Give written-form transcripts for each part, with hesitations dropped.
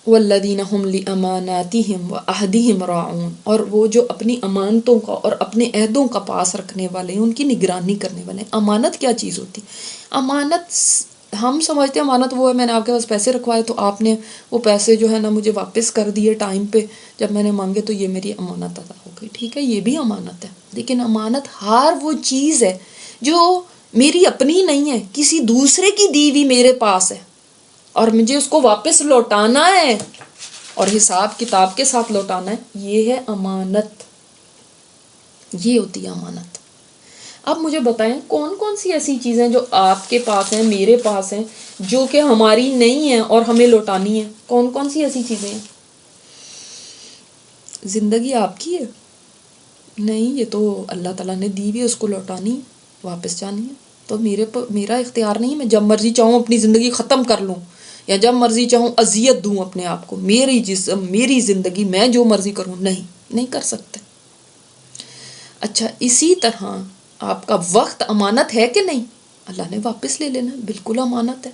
والذین هم لأماناتہم وعہدہم راعون، اور وہ جو اپنی امانتوں کا اور اپنے عہدوں کا پاس رکھنے والے ہیں، ان کی نگرانی کرنے والے ہیں۔ امانت کیا چیز ہوتی؟ امانت ہم سمجھتے ہیں امانت وہ ہے میں نے آپ کے پاس پیسے رکھوائے تو آپ نے وہ پیسے جو ہے نا مجھے واپس کر دیے ٹائم پہ جب میں نے مانگے، تو یہ میری امانت ادا ہو گئی۔ ٹھیک ہے، یہ بھی امانت ہے، لیکن امانت ہر وہ چیز ہے جو میری اپنی نہیں ہے، کسی دوسرے کی دی ہوئی میرے پاس ہے اور مجھے اس کو واپس لوٹانا ہے اور حساب کتاب کے ساتھ لوٹانا ہے، یہ ہے امانت، یہ ہوتی ہے امانت۔ اب مجھے بتائیں کون کون سی ایسی چیزیں جو آپ کے پاس ہیں، میرے پاس ہیں، جو کہ ہماری نہیں ہیں اور ہمیں لوٹانی ہے؟ کون کون سی ایسی چیزیں ہیں؟ زندگی آپ کی ہے؟ نہیں، یہ تو اللہ تعالیٰ نے دی ہوئی ہے، اس کو لوٹانی ہے، واپس جانی ہے۔ تو میرا اختیار نہیں، میں جب مرضی چاہوں اپنی زندگی ختم کر لوں یا جب مرضی چاہوں اذیت دوں اپنے آپ کو، میری جسم میری زندگی، میں جو مرضی کروں، نہیں کر سکتے۔ اچھا، اسی طرح آپ کا وقت امانت ہے کہ نہیں؟ اللہ نے واپس لے لینا، بالکل امانت ہے۔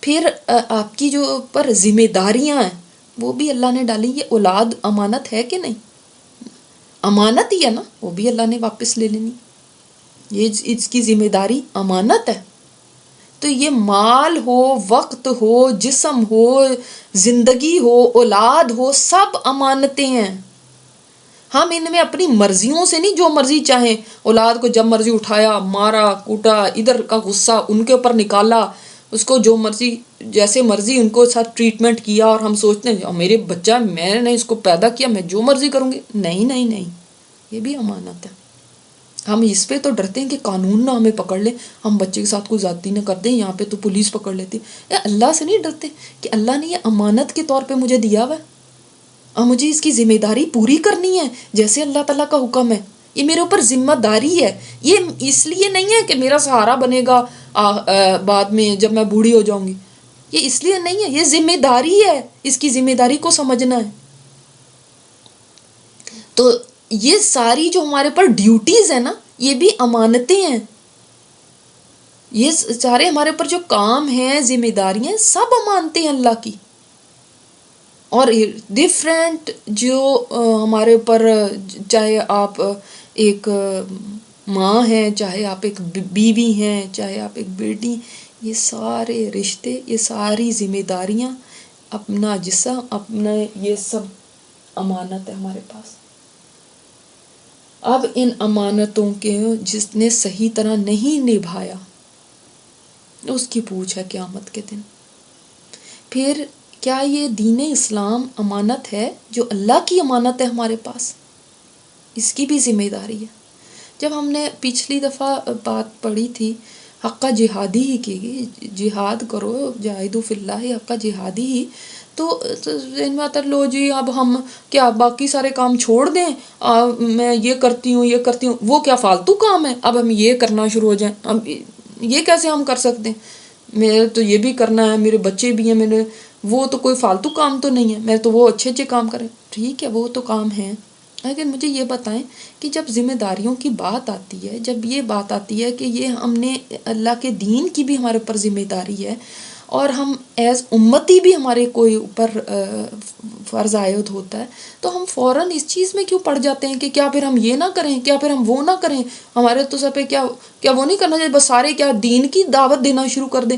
پھر آپ کی جو پر ذمہ داریاں ہیں وہ بھی اللہ نے ڈالی، یہ اولاد امانت ہے کہ نہیں؟ امانت ہی ہے نا، وہ بھی اللہ نے واپس لے لینی، یہ اس کی ذمہ داری امانت ہے۔ تو یہ مال ہو، وقت ہو، جسم ہو، زندگی ہو، اولاد ہو، سب امانتیں ہیں۔ ہم ان میں اپنی مرضیوں سے نہیں جو مرضی چاہیں، اولاد کو جب مرضی اٹھایا، مارا، کوٹا، ادھر کا غصہ ان کے اوپر نکالا، اس کو جو مرضی جیسے مرضی ان کو ساتھ ٹریٹمنٹ کیا، اور ہم سوچتے ہیں میرے بچہ، میں نے اس کو پیدا کیا، میں جو مرضی کروں گی۔ نہیں، یہ بھی امانت ہے۔ ہم اس پہ تو ڈرتے ہیں کہ قانون نہ ہمیں پکڑ لے، ہم بچے کے ساتھ کوئی زیادتی نہ کر دیں، یہاں پہ تو پولیس پکڑ لیتی ہے۔ اللہ سے نہیں ڈرتے کہ اللہ نے یہ امانت کے طور پہ مجھے دیا ہوا ہے اور مجھے اس کی ذمہ داری پوری کرنی ہے جیسے اللہ تعالیٰ کا حکم ہے، یہ میرے اوپر ذمہ داری ہے۔ یہ اس لیے نہیں ہے کہ میرا سہارا بنے گا بعد میں جب میں بوڑھی ہو جاؤں گی، یہ اس لیے نہیں ہے، یہ ذمہ داری ہے، اس کی ذمہ داری کو سمجھنا ہے۔ تو یہ ساری جو ہمارے پر ڈیوٹیز ہیں نا، یہ بھی امانتیں ہیں، یہ سارے ہمارے اوپر جو کام ہیں، ذمہ داریاں، سب امانتیں ہیں اللہ کی۔ اور ڈفرینٹ جو ہمارے اوپر، چاہے آپ ایک ماں ہیں، چاہے آپ ایک بیوی ہیں، چاہے آپ ایک بیٹی، یہ سارے رشتے، یہ ساری ذمہ داریاں، اپنا جسم، اپنا یہ سب امانت ہے ہمارے پاس۔ اب ان امانتوں کے جس نے صحیح طرح نہیں نبھایا، اس کی پوچھ ہے قیامت کے دن۔ پھر کیا یہ دین اسلام امانت ہے جو اللہ کی امانت ہے ہمارے پاس؟ اس کی بھی ذمہ داری ہے۔ جب ہم نے پچھلی دفعہ بات پڑھی تھی حقہ جہادی ہی کی، جہاد کرو، جاہدوا فی اللہ حقہ جہادی ہی، تو ذہن میں آتا ہے لو جی اب ہم کیا باقی سارے کام چھوڑ دیں، میں یہ کرتی ہوں، وہ کیا فالتو کام ہے، اب ہم یہ کرنا شروع ہو جائیں، اب یہ کیسے ہم کر سکتے ہیں، میرے تو یہ بھی کرنا ہے، میرے بچے بھی ہیں، وہ تو کوئی فالتو کام تو نہیں ہے، میں تو وہ اچھے کام کریں۔ ٹھیک ہے، وہ تو کام ہیں، لیکن مجھے یہ بتائیں کہ جب ذمہ داریوں کی بات آتی ہے، جب یہ بات آتی ہے کہ یہ ہم نے اللہ کے دین کی بھی ہمارے اوپر ذمہ داری ہے، اور ہم ایز امتی بھی ہمارے کوئی اوپر فرض عائد ہوتا ہے، تو ہم فوراً اس چیز میں کیوں پڑ جاتے ہیں کہ کیا پھر ہم یہ نہ کریں، کیا پھر ہم وہ نہ کریں، ہمارے تو سب پہ کیا وہ نہیں کرنا چاہیے، بس سارے کیا دین کی دعوت دینا شروع کر دیں؟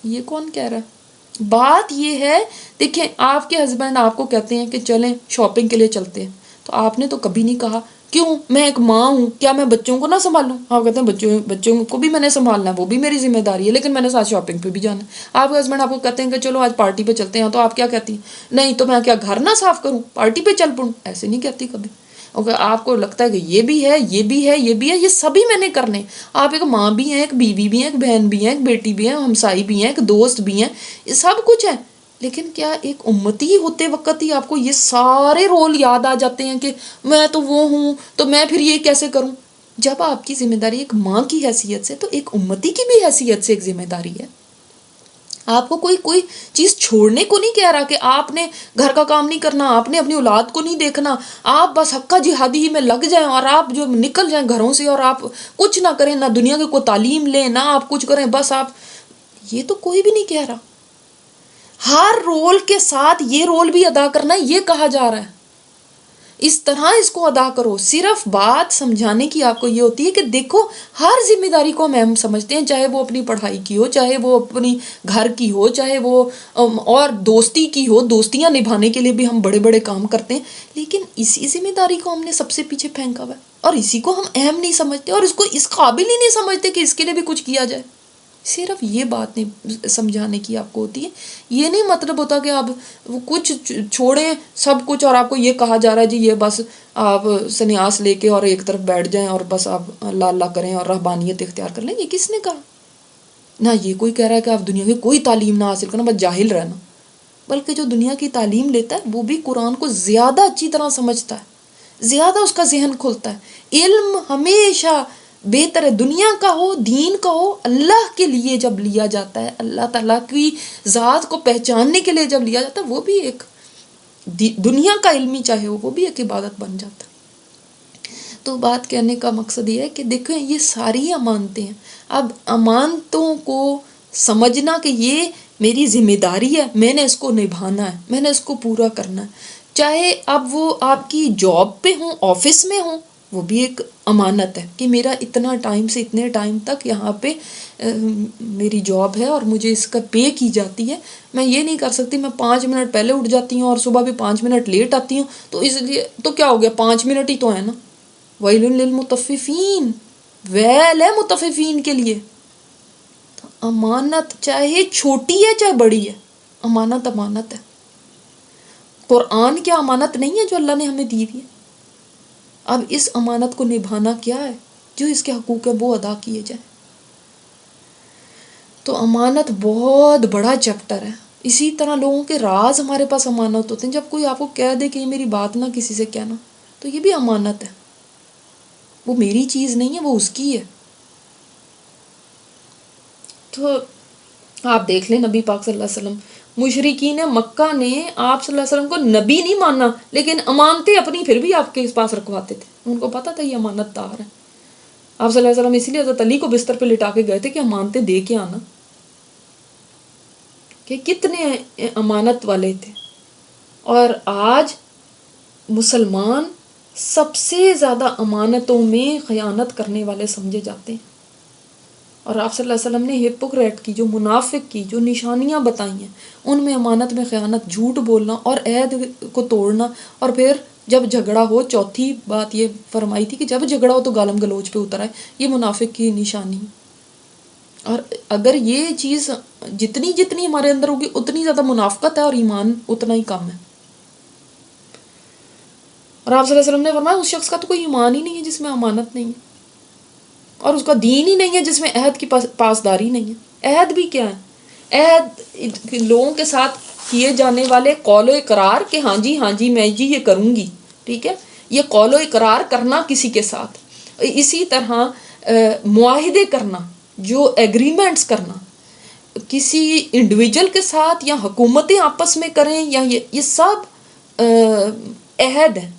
یہ کون کہہ رہا ہے؟ بات یہ ہے، دیکھیں آپ کے ہسبینڈ آپ کو کہتے ہیں کہ چلیں شاپنگ کے لیے چلتے ہیں، تو آپ نے تو کبھی نہیں کہا کیوں، میں ایک ماں ہوں، کیا میں بچوں کو نہ سنبھالوں؟ آپ کہتے ہیں بچوں کو بھی میں نے سنبھالنا ہے، وہ بھی میری ذمہ داری ہے، لیکن میں نے ساتھ شاپنگ پہ بھی جانا ہے۔ آپ کے ہسبینڈ آپ کو کہتے ہیں کہ چلو آج پارٹی پہ چلتے ہیں، تو آپ کیا کہتی ہیں؟ نہیں تو میں کیا گھر نہ صاف کروں، پارٹی پہ چل پڑوں؟ ایسے نہیں کہتی کبھی۔ اوکے، آپ کو لگتا ہے کہ یہ بھی ہے، یہ بھی ہے، یہ بھی ہے، یہ سبھی میں نے کرنے۔ آپ ایک ماں بھی ہیں، ایک بیوی بھی ہیں، ایک بہن بھی ہیں، ایک بیٹی بھی ہیں، ہمسائی بھی ہیں، ایک دوست بھی ہیں، یہ سب کچھ ہے، لیکن کیا ایک امتی ہوتے وقت ہی آپ کو یہ سارے رول یاد آ جاتے ہیں کہ میں تو وہ ہوں تو میں پھر یہ کیسے کروں؟ جب آپ کی ذمہ داری ایک ماں کی حیثیت سے، تو ایک امتی کی بھی حیثیت سے ایک ذمہ داری ہے۔ آپ کو کوئی چیز چھوڑنے کو نہیں کہہ رہا کہ آپ نے گھر کا کام نہیں کرنا، آپ نے اپنی اولاد کو نہیں دیکھنا، آپ بس حقہ جہادی ہی میں لگ جائیں اور آپ جو نکل جائیں گھروں سے اور آپ کچھ نہ کریں، نہ دنیا کی کوئی تعلیم لیں، نہ آپ کچھ کریں، بس آپ، یہ تو کوئی بھی نہیں کہہ رہا۔ ہر رول کے ساتھ یہ رول بھی ادا کرنا ہے، یہ کہا جا رہا ہے، اس طرح اس کو ادا کرو۔ صرف بات سمجھانے کی آپ کو یہ ہوتی ہے کہ دیکھو ہر ذمہ داری کو ہم اہم سمجھتے ہیں، چاہے وہ اپنی پڑھائی کی ہو، چاہے وہ اپنی گھر کی ہو، چاہے وہ اور دوستی کی ہو، دوستیاں نبھانے کے لیے بھی ہم بڑے بڑے کام کرتے ہیں، لیکن اسی ذمہ داری کو ہم نے سب سے پیچھے پھینکا ہوا ہے اور اسی کو ہم اہم نہیں سمجھتے اور اس کو اس قابل ہی نہیں سمجھتے کہ اس کے لیے بھی کچھ کیا جائے۔ صرف یہ بات نہیں سمجھانے کی آپ کو ہوتی ہے، یہ نہیں مطلب ہوتا کہ آپ کچھ چھوڑیں سب کچھ اور آپ کو یہ کہا جا رہا ہے جی یہ بس آپ سنیاس لے کے اور ایک طرف بیٹھ جائیں اور بس آپ اللہ اللہ کریں اور رہبانیت اختیار کر لیں۔ یہ کس نے کہا؟ نہ یہ کوئی کہہ رہا ہے کہ آپ دنیا کی کوئی تعلیم نہ حاصل کرنا، بس جاہل رہنا، بلکہ جو دنیا کی تعلیم لیتا ہے وہ بھی قرآن کو زیادہ اچھی طرح سمجھتا ہے، زیادہ اس کا ذہن کھلتا ہے۔ علم ہمیشہ بہتر ہے، دنیا کا ہو دین کا ہو، اللہ کے لیے جب لیا جاتا ہے، اللہ تعالیٰ کی ذات کو پہچاننے کے لیے جب لیا جاتا ہے، وہ بھی ایک دنیا کا علمی چاہے ہو، وہ بھی ایک عبادت بن جاتا ہے۔ تو بات کہنے کا مقصد یہ ہے کہ دیکھیں یہ ساری امانتیں ہیں، اب امانتوں کو سمجھنا کہ یہ میری ذمہ داری ہے، میں نے اس کو نبھانا ہے، میں نے اس کو پورا کرنا ہے، چاہے اب وہ آپ کی جاب پہ ہوں، آفس میں ہوں، وہ بھی ایک امانت ہے کہ میرا اتنا ٹائم سے اتنے ٹائم تک یہاں پہ میری جاب ہے اور مجھے اس کا پے کی جاتی ہے، میں یہ نہیں کر سکتی میں 5 منٹ پہلے اٹھ جاتی ہوں اور صبح بھی 5 منٹ لیٹ آتی ہوں، تو اس لیے تو کیا ہو گیا، 5 منٹ ہی تو ہے نا۔ ویل للمطففین، ویل ہے مطففین کے لیے۔ تو امانت چاہے چھوٹی ہے چاہے بڑی ہے، امانت امانت ہے۔ قرآن کیا امانت نہیں ہے جو اللہ نے ہمیں دی ہوئی ہے؟ اب اس امانت کو نبھانا کیا ہے، جو اس کے حقوق ہے وہ ادا کیے جائیں۔ تو امانت بہت بڑا چیپٹر ہے۔ اسی طرح لوگوں کے راز ہمارے پاس امانت ہوتے ہیں، جب کوئی آپ کو کہہ دے کہ یہ میری بات نہ کسی سے کہنا، تو یہ بھی امانت ہے، وہ میری چیز نہیں ہے، وہ اس کی ہے۔ تو آپ دیکھ لیں نبی پاک صلی اللہ علیہ وسلم، مشرکین مکہ نے آپ صلی اللہ علیہ وسلم کو نبی نہیں مانا، لیکن امانتیں اپنی پھر بھی آپ کے پاس رکھواتے تھے، ان کو پتا تھا یہ امانت دار ہے۔ آپ صلی اللہ علیہ وسلم اسی لیے حضرت علی کو بستر پہ لٹا کے گئے تھے کہ امانتیں دے کے آنا، کہ کتنے امانت والے تھے۔ اور آج مسلمان سب سے زیادہ امانتوں میں خیانت کرنے والے سمجھے جاتے ہیں، اور آپ صلی اللہ علیہ وسلم نے ہپوکریٹ کی، جو منافق کی جو نشانیاں بتائی ہیں، ان میں امانت میں خیانت، جھوٹ بولنا اور عہد کو توڑنا، اور پھر جب جھگڑا ہو، چوتھی بات یہ فرمائی تھی کہ جب جھگڑا ہو تو گالم گلوچ پہ اتر آئے، یہ منافق کی نشانی۔ اور اگر یہ چیز جتنی جتنی ہمارے اندر ہوگی اتنی زیادہ منافقت ہے اور ایمان اتنا ہی کم ہے۔ اور آپ صلی اللہ علیہ وسلم نے فرمایا اس شخص کا تو کوئی ایمان ہی نہیں ہے جس میں امانت نہیں ہے، اور اس کا دین ہی نہیں ہے جس میں عہد کی پاسداری نہیں ہے۔ عہد بھی کیا ہے؟ عہد لوگوں کے ساتھ کیے جانے والے قول و اقرار کہ ہاں جی میں جی یہ کروں گی، ٹھیک ہے، یہ قول و اقرار کرنا کسی کے ساتھ، اسی طرح معاہدے کرنا، جو ایگریمنٹس کرنا کسی انڈیویجول کے ساتھ یا حکومتیں آپس میں کریں، یا یہ سب عہد ہیں،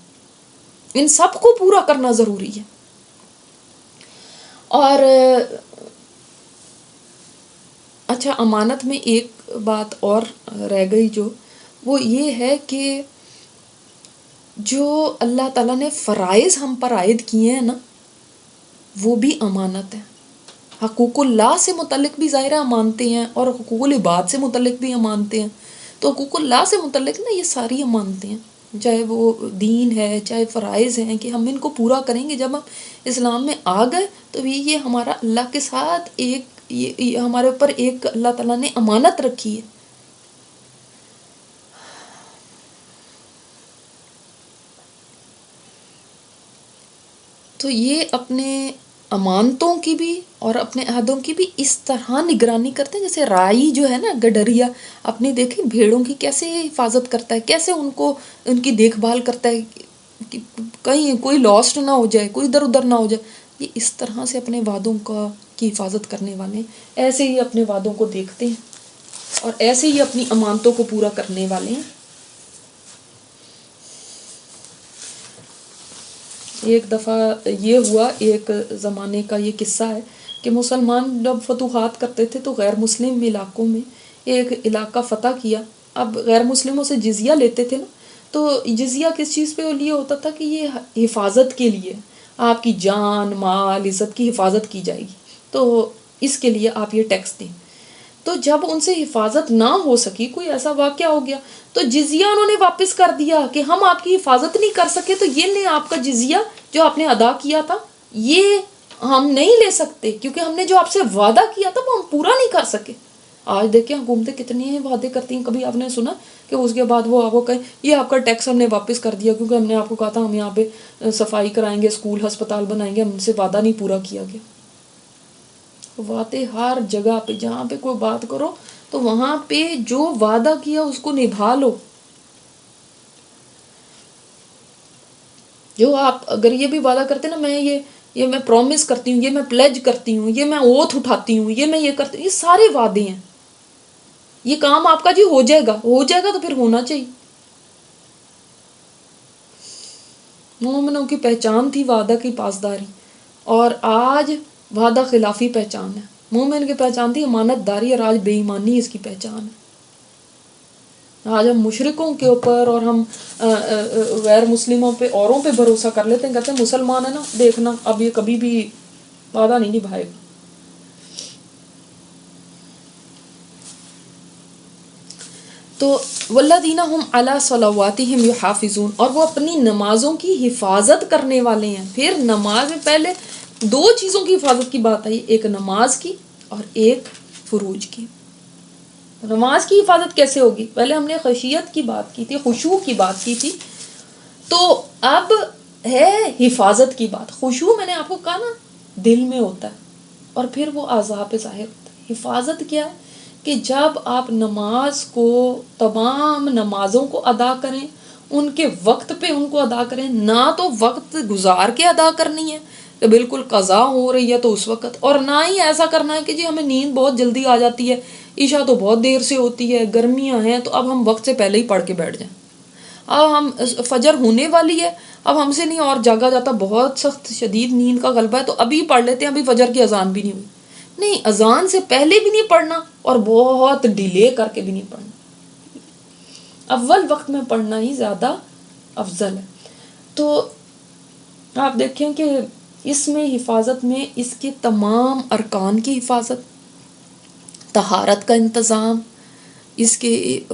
ان سب کو پورا کرنا ضروری ہے۔ اور اچھا، امانت میں ایک بات اور رہ گئی جو وہ یہ ہے کہ جو اللہ تعالیٰ نے فرائض ہم پر عائد کیے ہیں نا، وہ بھی امانت ہے۔ حقوق اللہ سے متعلق بھی ظاہرہ امانتے ہیں اور حقوق العباد سے متعلق بھی امانتے ہیں۔ تو حقوق اللہ سے متعلق نا یہ ساری امانتے ہیں، چاہے وہ دین ہے چاہے فرائض ہیں، کہ ہم ان کو پورا کریں گے۔ جب ہم اسلام میں آ گئے تو یہ ہمارا اللہ کے ساتھ ایک یہ ہمارے اوپر ایک اللہ تعالیٰ نے امانت رکھی ہے۔ تو یہ اپنے امانتوں کی بھی اور اپنے عہدوں کی بھی اس طرح نگرانی کرتے ہیں، جیسے رائی جو ہے نا، گڈریا، اپنی دیکھیں بھیڑوں کی کیسے حفاظت کرتا ہے، کیسے ان کی دیکھ بھال کرتا ہے کہ کہیں کوئی لاسٹ نہ ہو جائے، کوئی ادھر ادھر نہ ہو جائے۔ یہ اس طرح سے اپنے وعدوں کی حفاظت کرنے والے ہیں، ایسے ہی اپنے وعدوں کو دیکھتے ہیں اور ایسے ہی اپنی امانتوں کو پورا کرنے والے ہیں۔ ایک دفعہ یہ ہوا، ایک زمانے کا یہ قصہ ہے کہ مسلمان جب فتوحات کرتے تھے تو غیر مسلم علاقوں میں ایک علاقہ فتح کیا. اب غیر مسلموں سے جزیہ لیتے تھے نا، تو جزیہ کس چیز پہ لیے ہوتا تھا کہ یہ حفاظت کے لیے، آپ کی جان مال عزت کی حفاظت کی جائے گی، تو اس کے لیے آپ یہ ٹیکس دیں. تو جب ان سے حفاظت نہ ہو سکی، کوئی ایسا واقعہ ہو گیا، تو جزیہ انہوں نے واپس کر دیا کہ ہم آپ کی حفاظت نہیں کر سکے، تو یہ لیں آپ کا جزیہ جو آپ نے ادا کیا تھا، یہ ہم نہیں لے سکتے کیونکہ ہم نے جو آپ سے وعدہ کیا تھا وہ ہم پورا نہیں کر سکے. آج دیکھیں حکومتیں کتنی ہیں وعدے کرتی ہیں. کبھی آپ نے سنا کہ اس کے بعد وہ آپ کو کہیں یہ آپ کا ٹیکس ہم نے واپس کر دیا کیونکہ ہم نے آپ کو کہا تھا ہم یہاں پہ صفائی کرائیں گے، اسکول ہسپتال بنائیں گے، ہم سے وعدہ نہیں پورا کیا گیا. وعدے ہر جگہ پہ جہاں پہ کوئی بات کرو تو وہاں پہ جو وعدہ کیا اس کو نبھا لو. جو آپ اگر یہ بھی وعدہ کرتے نا، میں یہ میں پرومس کرتی ہوں، یہ میں پلیج کرتی ہوں، یہ میں اوتھ اٹھاتی ہوں، یہ میں یہ کرتی ہوں، یہ سارے وعدے ہیں. یہ کام آپ کا جی ہو جائے گا تو پھر ہونا چاہیے. مومنوں کی پہچان تھی وعدہ کی پاسداری، اور آج وعدہ خلافی پہچان ہے. مومن کی پہچان تھی امانت داری، اور آج بے ایمانی اس کی پہچان ہے. آج ہم مشرکوں کے اوپر اور ہم غیر مسلموں پہ اوروں پہ بھروسہ کر لیتے ہیں، کہتے ہیں مسلمان ہے نا، دیکھنا اب یہ کبھی بھی وعدہ نہیں نبھائے گا. تو والذین هم علی صلواتہم یحافظون، اور وہ اپنی نمازوں کی حفاظت کرنے والے ہیں. پھر نماز میں پہلے دو چیزوں کی حفاظت کی بات آئی، ایک نماز کی اور ایک فروج کی. نماز کی حفاظت کیسے ہوگی؟ پہلے ہم نے خشیت کی بات کی تھی، خشوع کی بات کی تھی، تو اب ہے حفاظت کی بات. خشوع میں نے آپ کو کہا نا دل میں ہوتا ہے اور پھر وہ اعضاء پہ ظاہر ہوتا ہے. حفاظت کیا ہے کہ جب آپ نماز کو، تمام نمازوں کو ادا کریں، ان کے وقت پہ ان کو ادا کریں، نہ تو وقت گزار کے ادا کرنی ہے کہ بالکل قضا ہو رہی ہے تو اس وقت، اور نہ ہی ایسا کرنا ہے کہ جی ہمیں نیند بہت جلدی آ جاتی ہے، عشاء تو بہت دیر سے ہوتی ہے، گرمیاں ہیں تو اب ہم وقت سے پہلے ہی پڑھ کے بیٹھ جائیں. اب ہم فجر ہونے والی ہے، اب ہم سے نہیں اور جاگا جاتا، بہت سخت شدید نیند کا غلبہ ہے تو ابھی پڑھ لیتے ہیں، ابھی فجر کی اذان بھی نہیں ہوئی. نہیں، اذان سے پہلے بھی نہیں پڑھنا اور بہت ڈیلے کر کے بھی نہیں پڑھنا. اول وقت میں پڑھنا ہی زیادہ افضل ہے. تو آپ دیکھیں کہ اس میں حفاظت میں اس کے تمام ارکان کی حفاظت، طہارت کا انتظام، اس کے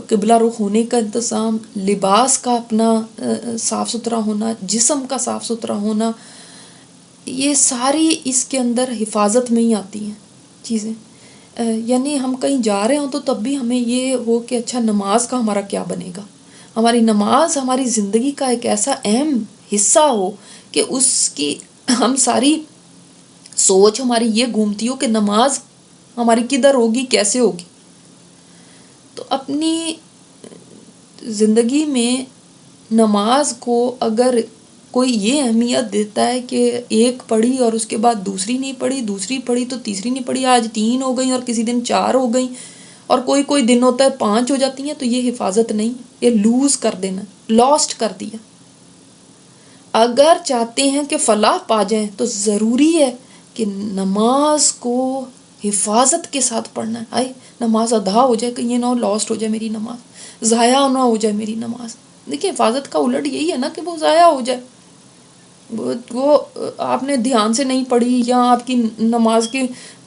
قبلہ رخ ہونے کا انتظام، لباس کا اپنا صاف ستھرا ہونا، جسم کا صاف ستھرا ہونا، یہ ساری اس کے اندر حفاظت میں ہی آتی ہیں چیزیں. یعنی ہم کہیں جا رہے ہوں تو تب بھی ہمیں یہ ہو کہ اچھا نماز کا ہمارا کیا بنے گا. ہماری نماز ہماری زندگی کا ایک ایسا اہم حصہ ہو کہ اس کی ہم ساری سوچ ہماری یہ گھومتی ہو کہ نماز ہماری کدھر ہوگی، کیسے ہوگی. تو اپنی زندگی میں نماز کو اگر کوئی یہ اہمیت دیتا ہے کہ ایک پڑھی اور اس کے بعد دوسری نہیں پڑھی، دوسری پڑھی تو تیسری نہیں پڑھی، آج 3 ہو گئیں اور کسی دن 4 ہو گئیں، اور کوئی دن ہوتا ہے 5 ہو جاتی ہیں، تو یہ حفاظت نہیں، یہ لوز کر دینا، لاسٹ کر دیا. اگر چاہتے ہیں کہ فلاح پا جائیں تو ضروری ہے کہ نماز کو حفاظت کے ساتھ پڑھنا ہے. آئے نماز ادا ہو جائے، کہ یہ نہ ہو لاسٹ ہو جائے میری نماز، ضائع نہ ہو جائے میری نماز. دیکھیں حفاظت کا الٹ یہی ہے نا کہ وہ ضائع ہو جائے، وہ آپ نے دھیان سے نہیں پڑھی، یا آپ کی نماز کے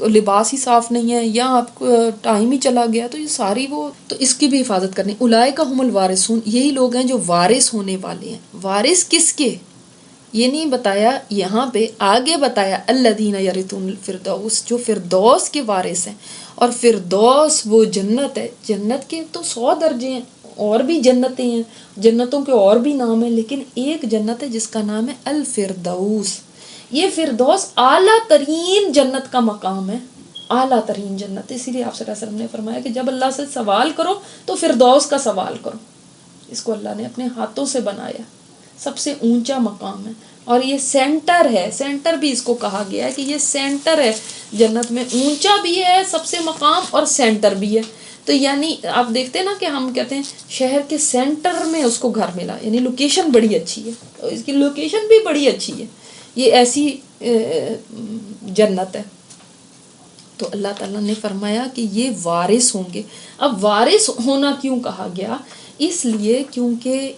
لباس ہی صاف نہیں ہے، یا آپ کو ٹائم ہی چلا گیا، تو یہ ساری وہ تو اس کی بھی حفاظت کرنی. اولئک هم الوارثون، یہی لوگ ہیں جو وارث ہونے والے ہیں. وارث کس کے یہ نہیں بتایا یہاں پہ، آگے بتایا الذین یرثون الفردوس، جو فردوس کے وارث ہیں. اور فردوس وہ جنت ہے، جنت کے تو 100 درجے ہیں، اور بھی جنتیں ہیں، جنتوں کے اور بھی نام ہیں، لیکن ایک جنت ہے جس کا نام ہے الفردوس. یہ فردوس اعلیٰ ترین جنت کا مقام ہے، اعلیٰ ترین جنت. اسی لیے آپ صلی اللہ علیہ وسلم نے فرمایا کہ جب اللہ سے سوال کرو تو فردوس کا سوال کرو. اس کو اللہ نے اپنے ہاتھوں سے بنایا، سب سے اونچا مقام ہے، اور یہ سینٹر ہے. سینٹر بھی اس کو کہا گیا ہے کہ یہ سینٹر ہے جنت میں، اونچا بھی ہے سب سے مقام اور سینٹر بھی ہے. تو یعنی آپ دیکھتے ہیں نا کہ ہم کہتے ہیں شہر کے سینٹر میں اس کو گھر ملا، یعنی لوکیشن بڑی اچھی ہے، اس کی لوکیشن بھی بڑی اچھی ہے. یہ ایسی جنت ہے. تو اللہ تعالیٰ نے فرمایا کہ یہ وارث ہوں گے. اب وارث ہونا کیوں کہا گیا؟ اس لیے کیونکہ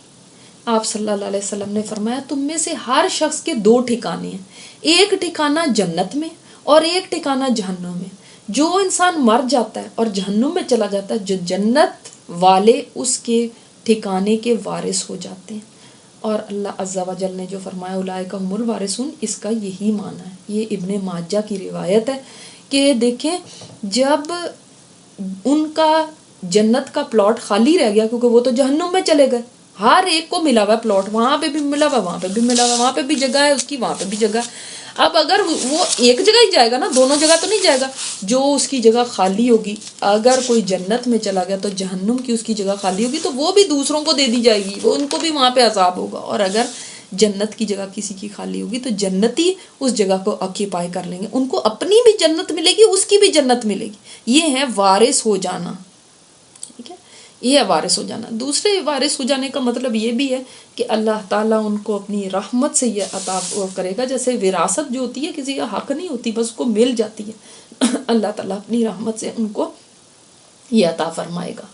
آپ صلی اللہ علیہ وسلم نے فرمایا تم میں سے ہر شخص کے 2 ٹھکانے ہیں، ایک ٹھکانہ جنت میں اور ایک ٹھکانہ جہنم میں. جو انسان مر جاتا ہے اور جہنم میں چلا جاتا ہے، جو جنت والے اس کے ٹھکانے کے وارث ہو جاتے ہیں. اور اللہ عز و جل نے جو فرمایا اولئک هم الوارثون، اس کا یہی معنی ہے. یہ ابن ماجہ کی روایت ہے کہ دیکھیں جب ان کا جنت کا پلاٹ خالی رہ گیا، کیونکہ وہ تو جہنم میں چلے گئے، ہر ایک کو ملا ہوا پلاٹ، وہاں پہ بھی ملا ہوا، وہاں پہ بھی ملا ہوا، وہاں پہ بھی جگہ ہے اس کی، وہاں پہ بھی جگہ. اب اگر وہ ایک جگہ ہی جائے گا نا، دونوں جگہ تو نہیں جائے گا. جو اس کی جگہ خالی ہوگی، اگر کوئی جنت میں چلا گیا تو جہنم کی اس کی جگہ خالی ہوگی تو وہ بھی دوسروں کو دے دی جائے گی، وہ ان کو بھی وہاں پہ عذاب ہوگا. اور اگر جنت کی جگہ کسی کی خالی ہوگی تو جنتی اس جگہ کو آکیپائی کر لیں گے، ان کو اپنی بھی جنت ملے گی، اس کی بھی جنت ملے گی. یہ ہے وارث ہو جانا. ٹھیک ہے، یہ ہے وارث ہو جانا. دوسرے وارث ہو جانے کا مطلب یہ بھی ہے کہ اللہ تعالیٰ ان کو اپنی رحمت سے یہ عطا کرے گا. جیسے وراثت جو ہوتی ہے کسی کا حق نہیں ہوتی، بس اس کو مل جاتی ہے، اللہ تعالیٰ اپنی رحمت سے ان کو یہ عطا فرمائے گا.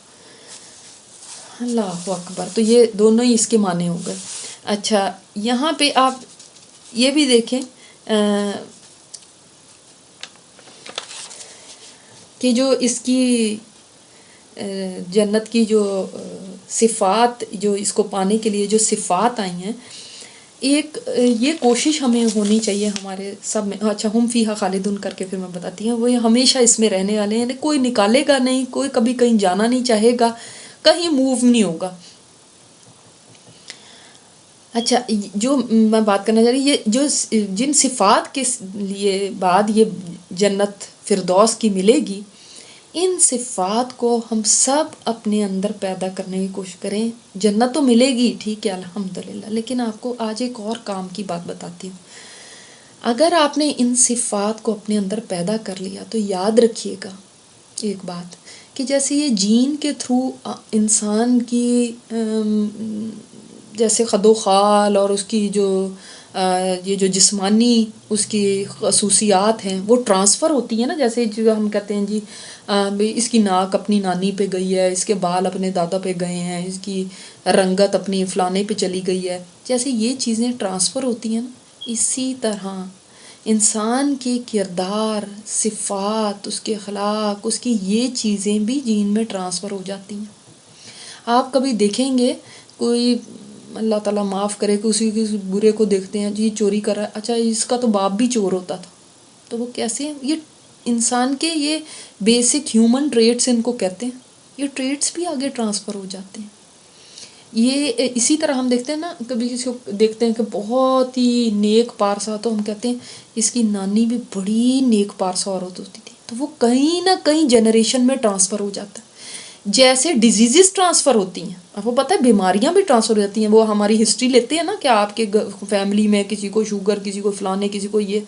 اللہ اکبر. تو یہ دونوں ہی اس کے معنی ہو گئے. اچھا، یہاں پہ آپ یہ بھی دیکھیں کہ جو اس کی جنت کی جو صفات، جو اس کو پانے کے لیے جو صفات آئی ہیں، ایک یہ کوشش ہمیں ہونی چاہیے ہمارے سب میں. اچھا، ہم فیہا خالدون کر کے پھر میں بتاتی ہوں. وہ ہمیشہ اس میں رہنے والے ہیں، کوئی نکالے گا نہیں، کوئی کبھی کہیں جانا نہیں چاہے گا، کہیں موو نہیں ہوگا. اچھا، جو میں بات کرنا چاہ رہی، یہ جو جن صفات کے لیے بعد یہ جنت فردوس کی ملے گی، ان صفات کو ہم سب اپنے اندر پیدا کرنے کی کوشش کریں. جنت تو ملے گی، ٹھیک ہے الحمدللہ، لیکن آپ کو آج ایک اور کام کی بات بتاتی ہوں. اگر آپ نے ان صفات کو اپنے اندر پیدا کر لیا تو یاد رکھیے گا ایک بات، کہ جیسے یہ جین کے تھرو انسان کی جیسے خد و خال اور اس کی جو یہ جو جسمانی اس کی خصوصیات ہیں وہ ٹرانسفر ہوتی ہیں نا. جیسے جو ہم کہتے ہیں جی اس کی ناک اپنی نانی پہ گئی ہے، اس کے بال اپنے دادا پہ گئے ہیں، اس کی رنگت اپنی فلانے پہ چلی گئی ہے، جیسے یہ چیزیں ٹرانسفر ہوتی ہیں نا، اسی طرح انسان کے کردار، صفات، اس کے اخلاق، اس کی یہ چیزیں بھی جین میں ٹرانسفر ہو جاتی ہیں. آپ کبھی دیکھیں گے کوئی، اللہ تعالیٰ معاف کرے، کہ اسی کے برے کو دیکھتے ہیں جی چوری کر رہا ہے، اچھا اس کا تو باپ بھی چور ہوتا تھا، تو وہ کیسے ہیں؟ یہ انسان کے یہ بیسک ہیومن ٹریٹس ان کو کہتے ہیں. یہ ٹریٹس بھی آگے ٹرانسفر ہو جاتے ہیں. یہ اسی طرح ہم دیکھتے ہیں نا، کبھی کسی کو دیکھتے ہیں کہ بہت ہی نیک پارسا، تو ہم کہتے ہیں اس کی نانی بھی بڑی نیک پارسا عورت ہوتی تھی، تو وہ کہیں نہ کہیں جنریشن میں ٹرانسفر ہو جاتا ہے. جیسے ڈیزیزز ٹرانسفر ہوتی ہیں، اب وہ پتہ ہے بیماریاں بھی ٹرانسفر ہو جاتی ہیں. وہ ہماری ہسٹری لیتے ہیں نا کہ آپ کے فیملی میں کسی کو شوگر، کسی کو فلانے، کسی کو یہ.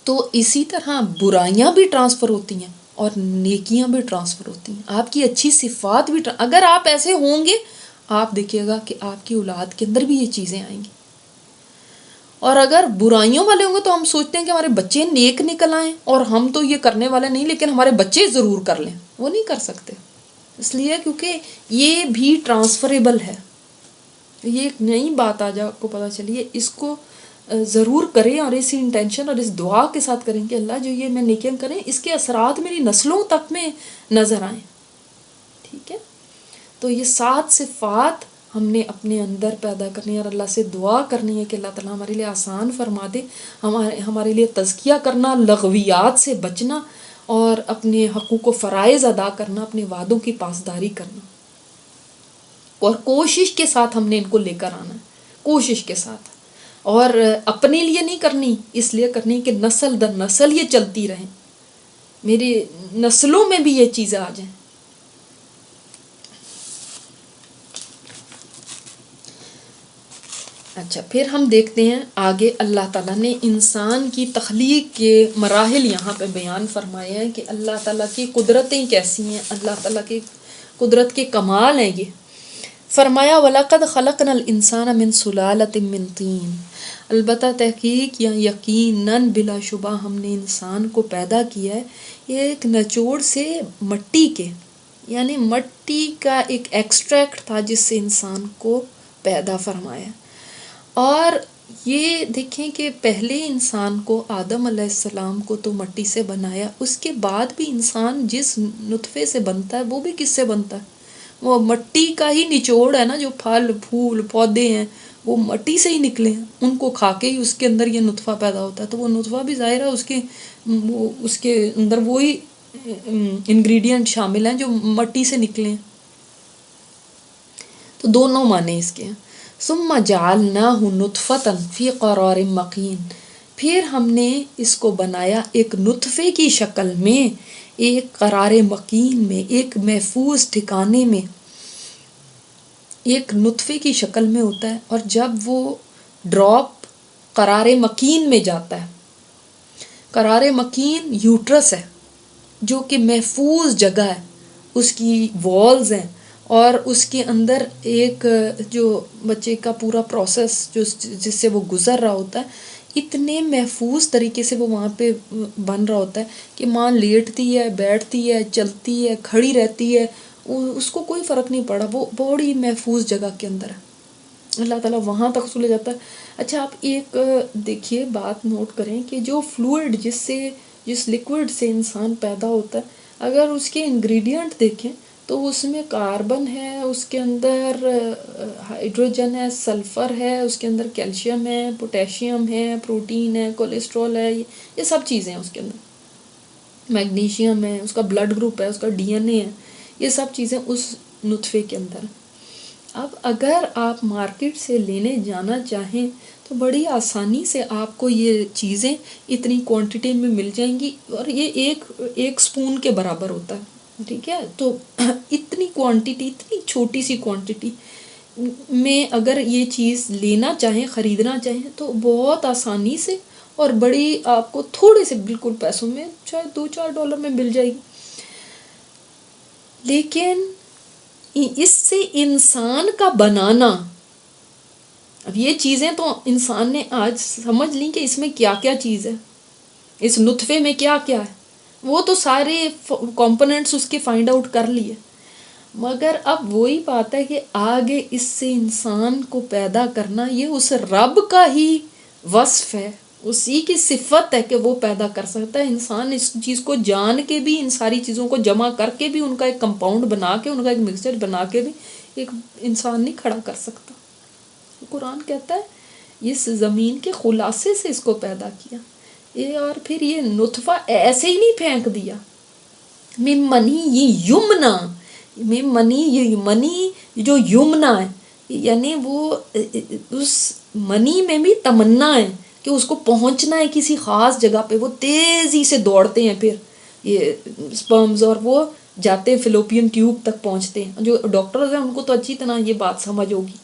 تو اسی طرح برائیاں بھی ٹرانسفر ہوتی ہیں اور نیکیاں بھی ٹرانسفر ہوتی ہیں. آپ کی اچھی صفات بھی اگر آپ ایسے ہوں گے، آپ دیکھیے گا کہ آپ کی اولاد کے اندر بھی یہ چیزیں آئیں گی. اور اگر برائیوں والے ہوں گے تو ہم سوچتے ہیں کہ ہمارے بچے نیک نکل آئیں، اور ہم تو یہ کرنے والے نہیں، لیکن ہمارے بچے ضرور کر لیں. وہ نہیں کر سکتے، اس لیے کیونکہ یہ بھی ٹرانسفریبل ہے. یہ ایک نئی بات آج آپ کو پتہ چلی ہے، اس کو ضرور کریں، اور اسی انٹینشن اور اس دعا کے ساتھ کریں کہ اللہ جو یہ میں نیکیاں کریں، اس کے اثرات میری نسلوں تک میں نظر آئیں. ٹھیک ہے، تو یہ 7 صفات ہم نے اپنے اندر پیدا کرنی ہے، اور اللہ سے دعا کرنی ہے کہ اللہ تعالیٰ ہمارے لیے آسان فرما دے. ہمارے لیے تزکیہ کرنا، لغویات سے بچنا، اور اپنے حقوق و فرائض ادا کرنا، اپنے وعدوں کی پاسداری کرنا، اور کوشش کے ساتھ ہم نے ان کو لے کر آنا ہے، کوشش کے ساتھ. اور اپنے لیے نہیں کرنی، اس لیے کرنی کہ نسل در نسل یہ چلتی رہیں، میری نسلوں میں بھی یہ چیزیں آ جائیں. اچھا، پھر ہم دیکھتے ہیں آگے اللہ تعالیٰ نے انسان کی تخلیق کے مراحل یہاں پہ بیان فرمائے ہیں کہ اللہ تعالیٰ کی قدرتیں کیسی ہیں، اللہ تعالیٰ کی قدرت کے کمال ہیں. یہ فرمایا وَلَقَدْ خَلَقْنَا الْإِنسَانَ مِنْ سُلَالَةٍ مِّن طِينٍ، البتہ تحقیق یا یقیناً بلا شبہ ہم نے انسان کو پیدا کیا ہے ایک نچوڑ سے مٹی کے، یعنی مٹی کا ایک ایکسٹریکٹ تھا جس سے انسان کو پیدا فرمایا۔ اور یہ دیکھیں کہ پہلے انسان کو آدم علیہ السلام کو تو مٹی سے بنایا، اس کے بعد بھی انسان جس نطفے سے بنتا ہے وہ بھی کس سے بنتا ہے؟ وہ مٹی کا ہی نچوڑ ہے نا، جو پھل پھول پودے ہیں وہ مٹی سے ہی نکلے ہیں، ان کو کھا کے ہی اس کے اندر یہ نطفہ پیدا ہوتا ہے۔ تو وہ نطفہ بھی ظاہر ہے اس کے اندر وہی انگریڈینٹ شامل ہیں جو مٹی سے نکلے ہیں۔ تو دونوں معنی اس کے ہیں۔ ثم جعلناہ نطفۃ فی قرار مکین، پھر ہم نے اس کو بنایا ایک نطفے کی شکل میں، ایک قرار مکین میں، ایک محفوظ ٹھکانے میں، ایک نطفے کی شکل میں ہوتا ہے۔ اور جب وہ ڈراپ قرار مکین میں جاتا ہے، قرار مکین یوٹرس ہے جو کہ محفوظ جگہ ہے، اس کی والز ہیں اور اس کے اندر ایک جو بچے کا پورا پروسیس جس سے وہ گزر رہا ہوتا ہے، اتنے محفوظ طریقے سے وہ وہاں پہ بن رہا ہوتا ہے کہ ماں لیٹتی ہے، بیٹھتی ہے، چلتی ہے، کھڑی رہتی ہے، اس کو کوئی فرق نہیں پڑا، وہ بڑی محفوظ جگہ کے اندر ہے، اللہ تعالیٰ وہاں تک اس کو لے جاتا ہے۔ اچھا آپ ایک دیکھیے بات نوٹ کریں کہ جو فلوئڈ جس لیکوڈ سے انسان پیدا ہوتا ہے، اگر اس کے انگریڈینٹ دیکھیں تو اس میں کاربن ہے، اس کے اندر ہائیڈروجن ہے، سلفر ہے، اس کے اندر کیلشیم ہے، پوٹیشیم ہے، پروٹین ہے، کولیسٹرول ہے، یہ سب چیزیں ہیں اس کے اندر، میگنیشیم ہے، اس کا بلڈ گروپ ہے، اس کا ڈی این اے ہے، یہ سب چیزیں اس نطفے کے اندر۔ اب اگر آپ مارکیٹ سے لینے جانا چاہیں تو بڑی آسانی سے آپ کو یہ چیزیں اتنی کوانٹٹی میں مل جائیں گی، اور یہ ایک سپون کے برابر ہوتا ہے، ٹھیک ہے؟ تو اتنی کوانٹٹی، اتنی چھوٹی سی کوانٹٹی میں اگر یہ چیز لینا چاہیں، خریدنا چاہیں تو بہت آسانی سے اور بڑی آپ کو تھوڑے سے بالکل پیسوں میں، شاید $2-4 میں مل جائے گی۔ لیکن اس سے انسان کا بنانا، اب یہ چیزیں تو انسان نے آج سمجھ لیں کہ اس میں کیا کیا چیز ہے، اس نطفے میں کیا کیا ہے، وہ تو سارے کمپوننٹس اس کے فائنڈ آؤٹ کر لیے، مگر اب وہی بات ہے کہ آگے اس سے انسان کو پیدا کرنا یہ اس رب کا ہی وصف ہے، اسی کی صفت ہے کہ وہ پیدا کر سکتا ہے۔ انسان اس چیز کو جان کے بھی، ان ساری چیزوں کو جمع کر کے بھی، ان کا ایک کمپاؤنڈ بنا کے، ان کا ایک مکسچر بنا کے بھی ایک انسان نہیں کھڑا کر سکتا۔ قرآن کہتا ہے اس زمین کے خلاصے سے اس کو پیدا کیا، اور پھر یہ نطفہ ایسے ہی نہیں پھینک دیا۔ من منی یہ یمنا، من منی یہ منی جو یمنا ہے، یعنی وہ اس منی میں بھی تمنا ہے کہ اس کو پہنچنا ہے کسی خاص جگہ پہ، وہ تیزی سے دوڑتے ہیں پھر یہ سپرمز، اور وہ جاتے ہیں فلوپین ٹیوب تک پہنچتے ہیں۔ جو ڈاکٹرز ہیں ان کو تو اچھی طرح یہ بات سمجھ ہوگی،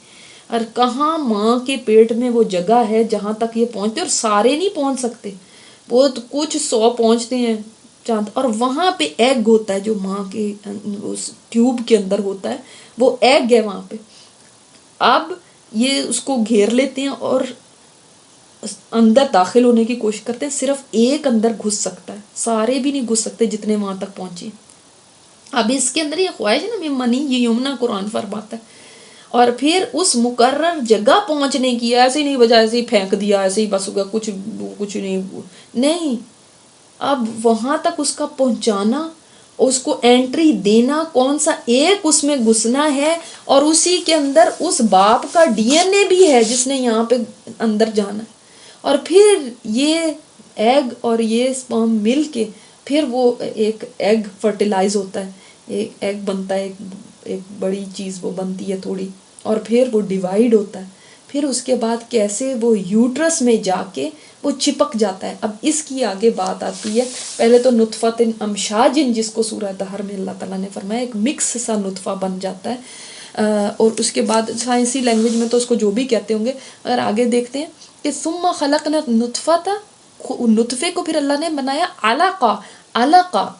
اور کہاں ماں کے پیٹ میں وہ جگہ ہے جہاں تک یہ پہنچتے، اور سارے نہیں پہنچ سکتے، وہ کچھ 100 پہنچتے ہیں چاند، اور وہاں پہ ایگ ہوتا ہے جو ماں کے اس ٹیوب کے اندر ہوتا ہے، وہ ایگ ہے وہاں پہ۔ اب یہ اس کو گھیر لیتے ہیں اور اندر داخل ہونے کی کوشش کرتے ہیں، صرف ایک اندر گھس سکتا ہے، سارے بھی نہیں گھس سکتے جتنے وہاں تک پہنچے۔ اب اس کے اندر یہ خواہش ہے نا، میں منی یہ یمنا قرآن فرماتا ہے، اور پھر اس مقرر جگہ پہنچنے کی، ایسے ہی نہیں بجا ایسے ہی پھینک دیا، ایسے ہی بس ہوگا، کچھ نہیں، اب وہاں تک اس کا پہنچانا، اس کو انٹری دینا، کون سا ایک اس میں گھسنا ہے، اور اسی کے اندر اس باپ کا ڈی این اے بھی ہے جس نے یہاں پہ اندر جانا ہے، اور پھر یہ ایگ اور یہ سپرم مل کے پھر وہ ایک ایگ فرٹیلائز ہوتا ہے، ایک ایگ بنتا ہے، ایک بڑی چیز وہ بنتی ہے تھوڑی، اور پھر وہ ڈیوائیڈ ہوتا ہے، پھر اس کے بعد کیسے وہ یوٹرس میں جا کے وہ چپک جاتا ہے۔ اب اس کی آگے بات آتی ہے، پہلے تو نطفۃ امشاج جس کو سورہ دہر میں اللہ تعالیٰ نے فرمایا ایک مکس سا نطفہ بن جاتا ہے، اور اس کے بعد سائنسی لینگویج میں تو اس کو جو بھی کہتے ہوں گے، اگر آگے دیکھتے ہیں کہ ثم خلقنا نطفۃ، نطفے کو پھر اللہ نے بنایا علقہ،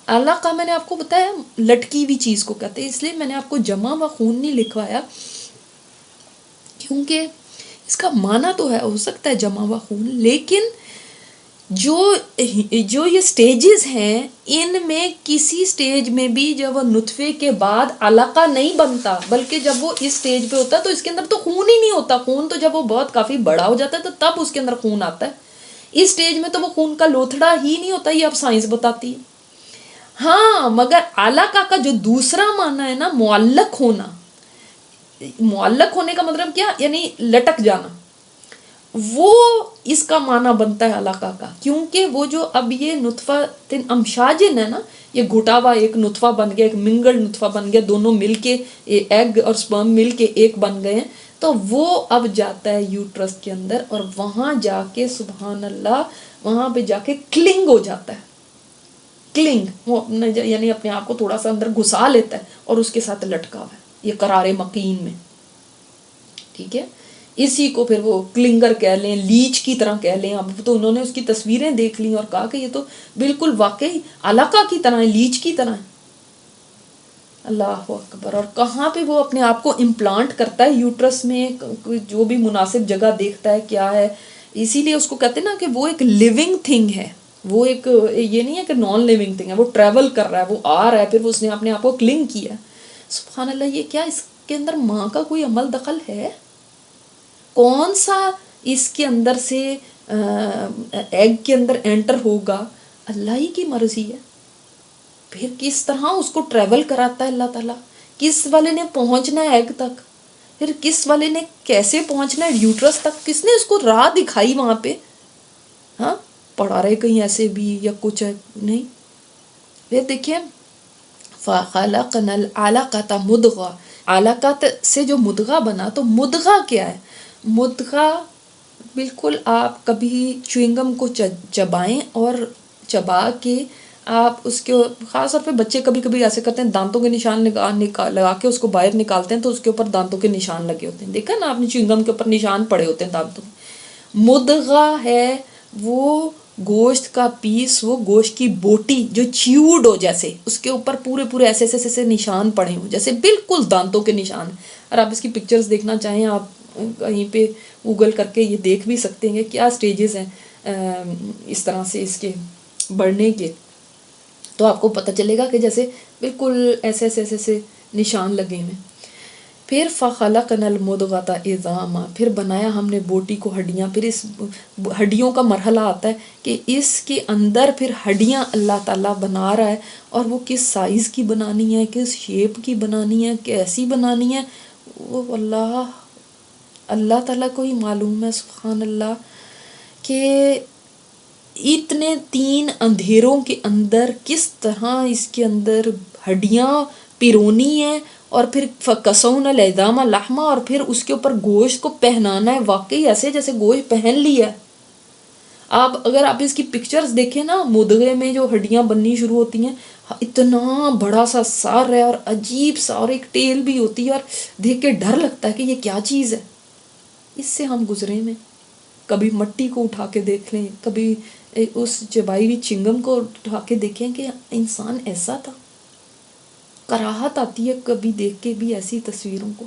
علقہ میں نے آپ کو بتایا لٹکی ہوئی چیز کو کہتے ہیں، اس لیے میں نے آپ کو جمع و خون نہیں لکھوایا، کیونکہ اس کا معنی تو ہے ہو سکتا ہے جمع ہوا خون، لیکن جو یہ سٹیجز ہیں ان میں کسی سٹیج میں بھی جب وہ نطفے کے بعد علقہ نہیں بنتا، بلکہ جب وہ اس سٹیج پہ ہوتا ہے تو اس کے اندر تو خون ہی نہیں ہوتا. خون تو جب وہ بہت کافی بڑا ہو جاتا ہے تو تب اس کے اندر خون آتا ہے. اس سٹیج میں تو وہ خون کا لوتھڑا ہی نہیں ہوتا. یہ اب سائنس بتاتی ہے. ہاں مگر علقہ کا جو دوسرا معنی ہے نا، معلق ہونا، معلق ہونے کا مطلب کیا، یعنی لٹک جانا، وہ اس کا معنی بنتا ہے علقہ کا. کیونکہ وہ جو اب یہ نطفہ امشاجن ہے نا، یہ گھٹا ہوا ایک نطفہ بن گیا، ایک منگل نطفہ بن گیا، دونوں مل کے ایگ اور سپرم مل کے ایک بن گئے ہیں، تو وہ اب جاتا ہے یوٹرس کے اندر، اور وہاں جا کے سبحان اللہ وہاں پہ جا کے کلنگ ہو جاتا ہے. کلنگ وہ اپنے یعنی اپنے آپ کو تھوڑا سا اندر گھسا لیتا ہے اور اس کے ساتھ لٹکا ہوا ہے یہ قرار مکین میں. ٹھیک ہے، اسی کو پھر وہ کلنگر کہہ لیں، لیچ کی طرح کہہ لیں. اب تو انہوں نے اس کی تصویریں دیکھ لی اور کہا کہ یہ تو بالکل واقعی علقہ کی طرح ہے، لیچ کی طرح ہے. اللہ اکبر. اور کہاں پہ وہ اپنے آپ کو امپلانٹ کرتا ہے یوٹرس میں، جو بھی مناسب جگہ دیکھتا ہے کیا ہے. اسی لیے اس کو کہتے ہیں نا کہ وہ ایک لیونگ تھنگ ہے، وہ ایک یہ نہیں ہے کہ نان لیونگ تھنگ ہے، وہ ٹریول کر رہا ہے، وہ آ رہا ہے، پھر اس نے اپنے آپ کو کلنگ کیا. سبحان اللہ. یہ کیا اس کے اندر ماں کا کوئی عمل دخل ہے؟ کون سا اس کے اندر سے ایگ کے اندر انٹر ہوگا؟ اللہ ہی کی مرضی ہے. پھر کس طرح اس کو ٹریول کراتا ہے اللہ تعالیٰ، کس والے نے پہنچنا ہے ایگ تک، پھر کس والے نے کیسے پہنچنا ہے یوٹرس تک، کس نے اس کو راہ دکھائی وہاں پہ؟ ہاں پڑھا رہے کہیں ایسے بھی یا کچھ ہے نہیں. پھر دیکھیں فَخَلَقْنَا الْعَلَقَةَ مُضْغَةً، علقہ سے جو مدغہ بنا، تو مدغہ کیا ہے؟ مدغہ بالکل آپ کبھی چوئنگم کو چبائیں اور چبا کے آپ اس کے خاص طور پہ بچے کبھی کبھی ایسے کرتے ہیں، دانتوں کے نشان لگا کے اس کو باہر نکالتے ہیں تو اس کے اوپر دانتوں کے نشان لگے ہوتے ہیں. دیکھا نا آپ نے چوئنگم کے اوپر نشان پڑے ہوتے ہیں دانتوں. مدغہ ہے وہ گوشت کا پیس، وہ گوشت کی بوٹی جو چیوڈ ہو، جیسے اس کے اوپر پورے پورے ایسے ایسے ایسے نشان پڑے ہوں جیسے بالکل دانتوں کے نشان. اور آپ اس کی پکچرز دیکھنا چاہیں آپ کہیں پہ گوگل کر کے یہ دیکھ بھی سکتے ہیں کیا سٹیجز ہیں اس طرح سے اس کے بڑھنے کے، تو آپ کو پتہ چلے گا کہ جیسے بالکل ایسے ایسے ایسے ایسے نشان لگے ہیں. پھر فَخَلَقْنَا الْمُضْغَةَ عِظَامًا، پھر بنایا ہم نے بوٹی کو ہڈیاں. پھر اس ہڈیوں کا مرحلہ آتا ہے کہ اس کے اندر پھر ہڈیاں اللہ تعالیٰ بنا رہا ہے، اور وہ کس سائز کی بنانی ہے، کس شیپ کی بنانی ہے، کیسی بنانی ہے، وہ اللہ تعالیٰ کو ہی معلوم ہے. سبحان اللہ. کہ اتنے 3 اندھیروں کے اندر کس طرح اس کے اندر ہڈیاں پیرونی ہیں، اور پھر فَكَسَوْنَا الْعِظَامَ لَحْمًا، اور پھر اس کے اوپر گوشت کو پہنانا ہے واقعی ایسے جیسے گوشت پہن لیا ہے. اگر آپ اس کی پکچرز دیکھیں نا، مدغے میں جو ہڈیاں بننی شروع ہوتی ہیں، اتنا بڑا سا سر ہے اور عجیب سا، اور ایک ٹیل بھی ہوتی ہے، اور دیکھ کے ڈر لگتا ہے کہ یہ کیا چیز ہے. اس سے ہم گزرے میں کبھی مٹی کو اٹھا کے دیکھ لیں، کبھی اس چبائی ہوئی چنگم کو اٹھا کے دیکھیں کہ انسان ایسا تھا. کراہت آتی ہے کبھی دیکھ کے بھی ایسی تصویروں کو.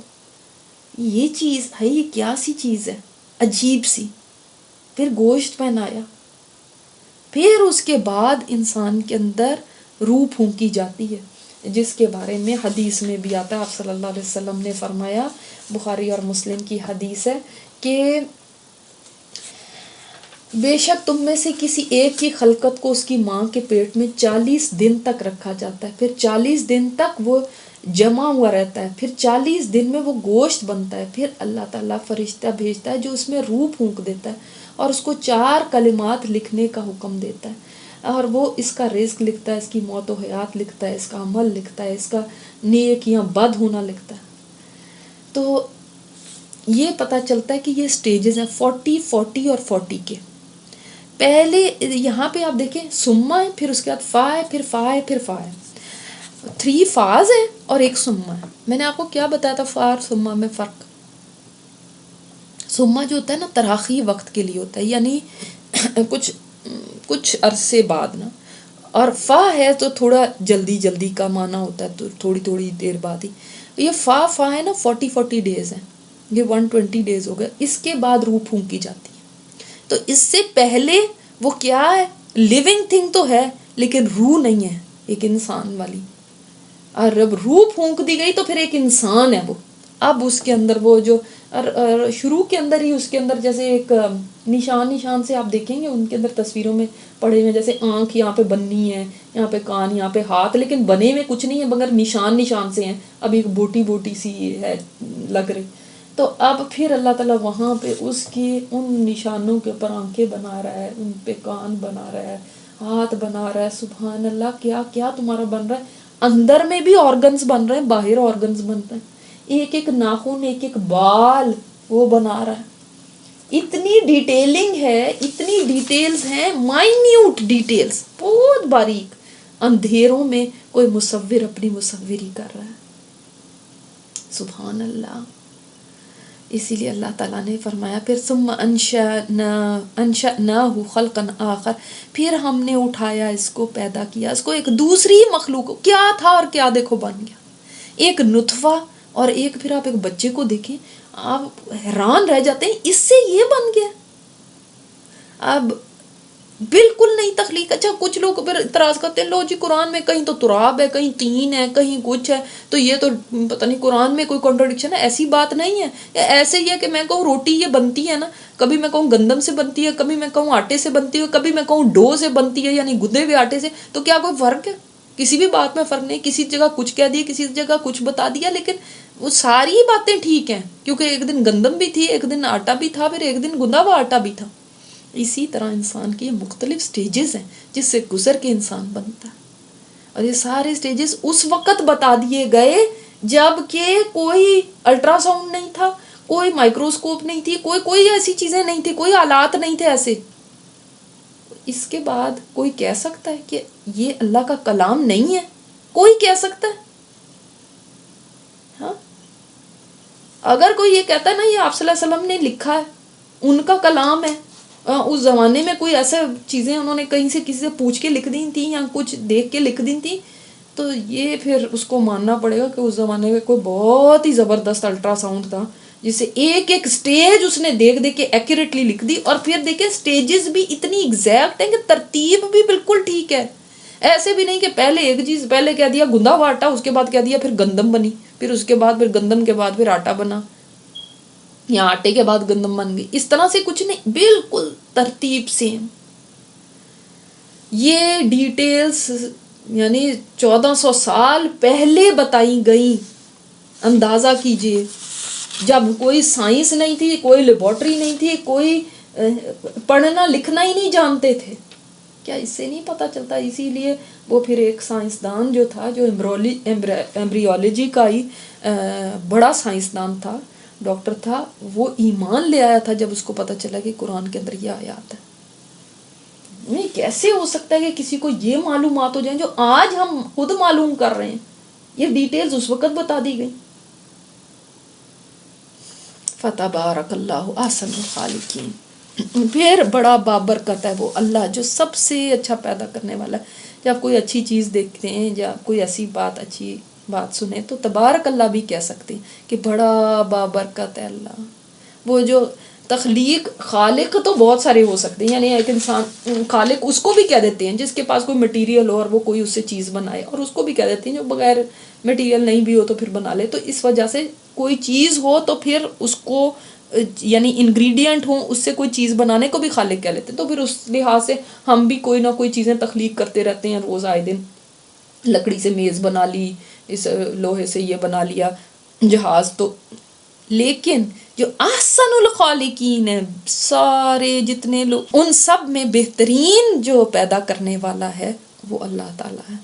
یہ چیز ہے، یہ کیا سی چیز ہے عجیب سی. پھر گوشت پہنایا، پھر اس کے بعد انسان کے اندر روح پھونکی جاتی ہے، جس کے بارے میں حدیث میں بھی آتا ہے. آپ صلی اللہ علیہ وسلم نے فرمایا، بخاری اور مسلم کی حدیث ہے، کہ بے شک تم میں سے کسی ایک کی خلقت کو اس کی ماں کے پیٹ میں 40 دن تک رکھا جاتا ہے، پھر 40 دن تک وہ جمع ہوا رہتا ہے، پھر 40 دن میں وہ گوشت بنتا ہے، پھر اللہ تعالیٰ فرشتہ بھیجتا ہے جو اس میں روح پھونک دیتا ہے اور اس کو 4 کلمات لکھنے کا حکم دیتا ہے، اور وہ اس کا رزق لکھتا ہے، اس کی موت و حیات لکھتا ہے، اس کا عمل لکھتا ہے، اس کا نیک یا بد ہونا لکھتا ہے. تو یہ پتہ چلتا ہے کہ یہ سٹیجز ہیں 40 اور 40 کے. پہلے یہاں پہ آپ دیکھیں سما ہے، پھر اس کے بعد فا ہے، پھر فا ہے، پھر فا ہے. 3 فاز ہے اور ایک سما ہے. میں نے آپ کو کیا بتایا تھا فا اور سما میں فرق؟ سما جو ہوتا ہے نا تراخی وقت کے لیے ہوتا ہے، یعنی کچھ عرصے بعد نا، اور فا ہے تو تھوڑا جلدی کا معنی ہوتا ہے، تو تھوڑی دیر بعد ہی. یہ فا ہے نا 40 ڈیز ہیں. یہ 120 ڈیز ہو گئے، اس کے بعد روح پھونکی جاتی ہے. تو اس سے پہلے وہ کیا ہے، لیونگ تھنگ تو ہے لیکن روح نہیں ہے ایک انسان والی. اور جب روح پھونک دی گئی تو پھر ایک انسان ہے وہ. اب اس کے اندر وہ جو شروع کے اندر ہی اس کے اندر جیسے ایک نشان سے آپ دیکھیں گے ان کے اندر تصویروں میں پڑے ہوئے، جیسے آنکھ یہاں پہ بننی ہے، یہاں پہ کان، یہاں پہ ہاتھ، لیکن بنے ہوئے کچھ نہیں ہے مگر نشان سے ہیں. اب ایک بوٹی سی ہے لگ رہی. تو اب پھر اللہ تعالیٰ وہاں پہ اس کی ان نشانوں کے اوپر آنکھیں بنا رہا ہے، ان پہ کان بنا رہا ہے، ہاتھ بنا رہا ہے. سبحان اللہ، کیا کیا تمہارا بن رہا ہے. اندر میں بھی آرگنز بن رہے ہیں، باہر آرگنز بن رہے ہیں، ایک ایک ناخن، ایک ایک بال وہ بنا رہا ہے. اتنی ڈیٹیلنگ ہے، اتنی ڈیٹیلز ہیں، مائنیوٹ ڈیٹیلز، بہت باریک. اندھیروں میں کوئی مصور اپنی مصوری کر رہا ہے. سبحان اللہ. اسی لیے اللہ تعالیٰ نے فرمایا پھر ثم انشأناہ خلقا آخر، پھر ہم نے اٹھایا اس کو، پیدا کیا اس کو ایک دوسری مخلوق. کیا تھا اور کیا دیکھو بن گیا، ایک نطفہ. اور ایک پھر آپ ایک بچے کو دیکھیں، آپ حیران رہ جاتے ہیں اس سے یہ بن گیا. اب بالکل نئی تخلیق. اچھا کچھ لوگ پھر اعتراض کرتے ہیں، لو جی قرآن میں کہیں تو تراب ہے، کہیں طین ہے، کہیں کچھ ہے، تو یہ تو پتہ نہیں قرآن میں کوئی کنٹرڈکشن ہے. ایسی بات نہیں ہے. ایسے ہی ہے کہ میں کہوں روٹی یہ بنتی ہے نا، کبھی میں کہوں گندم سے بنتی ہے، کبھی میں کہوں آٹے سے بنتی ہے، کبھی میں کہوں ڈو سے بنتی ہے یعنی گندے ہوئے آٹے سے. تو کیا کوئی فرق ہے؟ کسی بھی بات میں فرق نہیں. کسی جگہ کچھ کہہ دیا، کسی جگہ کچھ بتا دیا، لیکن وہ ساری باتیں ٹھیک ہیں کیونکہ ایک دن گندم بھی تھی، ایک دن آٹا بھی تھا، پھر ایک دن گندا ہوا آٹا بھی تھا. اسی طرح انسان کی مختلف سٹیجز ہیں جس سے گزر کے انسان بنتا ہے. اور یہ سارے سٹیجز اس وقت بتا دیے گئے جب کہ کوئی الٹرا ساؤنڈ نہیں تھا، کوئی مائکروسکوپ نہیں تھی، کوئی ایسی چیزیں نہیں تھی، کوئی آلات نہیں تھے ایسے. اس کے بعد کوئی کہہ سکتا ہے کہ یہ اللہ کا کلام نہیں ہے؟ کوئی کہہ سکتا ہے؟ ہاں، اگر کوئی یہ کہتا ہے نا یہ آپ صلی اللہ علیہ وسلم نے لکھا ہے، ان کا کلام ہے، اس زمانے میں کوئی ایسا چیزیں انہوں نے کہیں سے کسی سے پوچھ کے لکھ دی تھیں یا کچھ دیکھ کے لکھ دی تھیں، تو یہ پھر اس کو ماننا پڑے گا کہ اس زمانے میں کوئی بہت ہی زبردست الٹرا ساؤنڈ تھا جسے ایک ایک سٹیج اس نے دیکھ کے ایکوریٹلی لکھ دی. اور پھر دیکھیں سٹیجز بھی اتنی ایگزیکٹ ہیں کہ ترتیب بھی بالکل ٹھیک ہے. ایسے بھی نہیں کہ پہلے ایک چیز پہلے کہہ دیا گندا ہوا آٹا، اس کے بعد کہہ دیا پھر گندم بنی، پھر اس کے بعد پھر گندم کے بعد پھر آٹا بنا، یا آٹے کے بعد گندم بن گئی. اس طرح سے کچھ نہیں، بالکل ترتیب سیم. یہ ڈیٹیلز یعنی 1400 سال پہلے بتائی گئی. اندازہ کیجئے جب کوئی سائنس نہیں تھی، کوئی لیبارٹری نہیں تھی، کوئی پڑھنا لکھنا ہی نہیں جانتے تھے. کیا اس سے نہیں پتہ چلتا؟ اسی لیے وہ پھر ایک سائنسدان جو تھا، جو ایمبریولوجی کا ہی بڑا سائنسدان تھا، ڈاکٹر تھا، وہ ایمان لے آیا تھا جب اس کو پتہ چلا کہ قرآن کے اندر یہ آیات ہے. نہیں، کیسے ہو سکتا ہے کہ کسی کو یہ معلومات ہو جائیں جو آج ہم خود معلوم کر رہے ہیں؟ یہ ڈیٹیلز اس وقت بتا دی گئی. فتبارک اللہ احسن الخالقین. پھر بڑا بابرکت ہے وہ اللہ جو سب سے اچھا پیدا کرنے والا ہے. جب کوئی اچھی چیز دیکھتے ہیں یا کوئی ایسی بات، اچھی بات سنیں تو تبارک اللہ بھی کہہ سکتے ہیں کہ بڑا بابرکت ہے اللہ. وہ جو تخلیق، خالق تو بہت سارے ہو سکتے ہیں، یعنی ایک انسان خالق اس کو بھی کہہ دیتے ہیں جس کے پاس کوئی مٹیریل ہو اور وہ کوئی اس سے چیز بنائے، اور اس کو بھی کہہ دیتے ہیں جو بغیر مٹیریل نہیں بھی ہو تو پھر بنا لے. تو اس وجہ سے کوئی چیز ہو تو پھر اس کو یعنی انگریڈینٹ ہوں اس سے کوئی چیز بنانے کو بھی خالق کہہ لیتے ہیں. تو پھر اس لحاظ سے ہم بھی کوئی نہ کوئی چیزیں تخلیق کرتے رہتے ہیں روز آئے دن. لکڑی سے میز بنا لی، اس لوہے سے یہ بنا لیا، جہاز. تو لیکن جو احسن الخالقین ہیں، سارے جتنے لوگ، ان سب میں بہترین جو پیدا کرنے والا ہے وہ اللہ تعالیٰ ہے.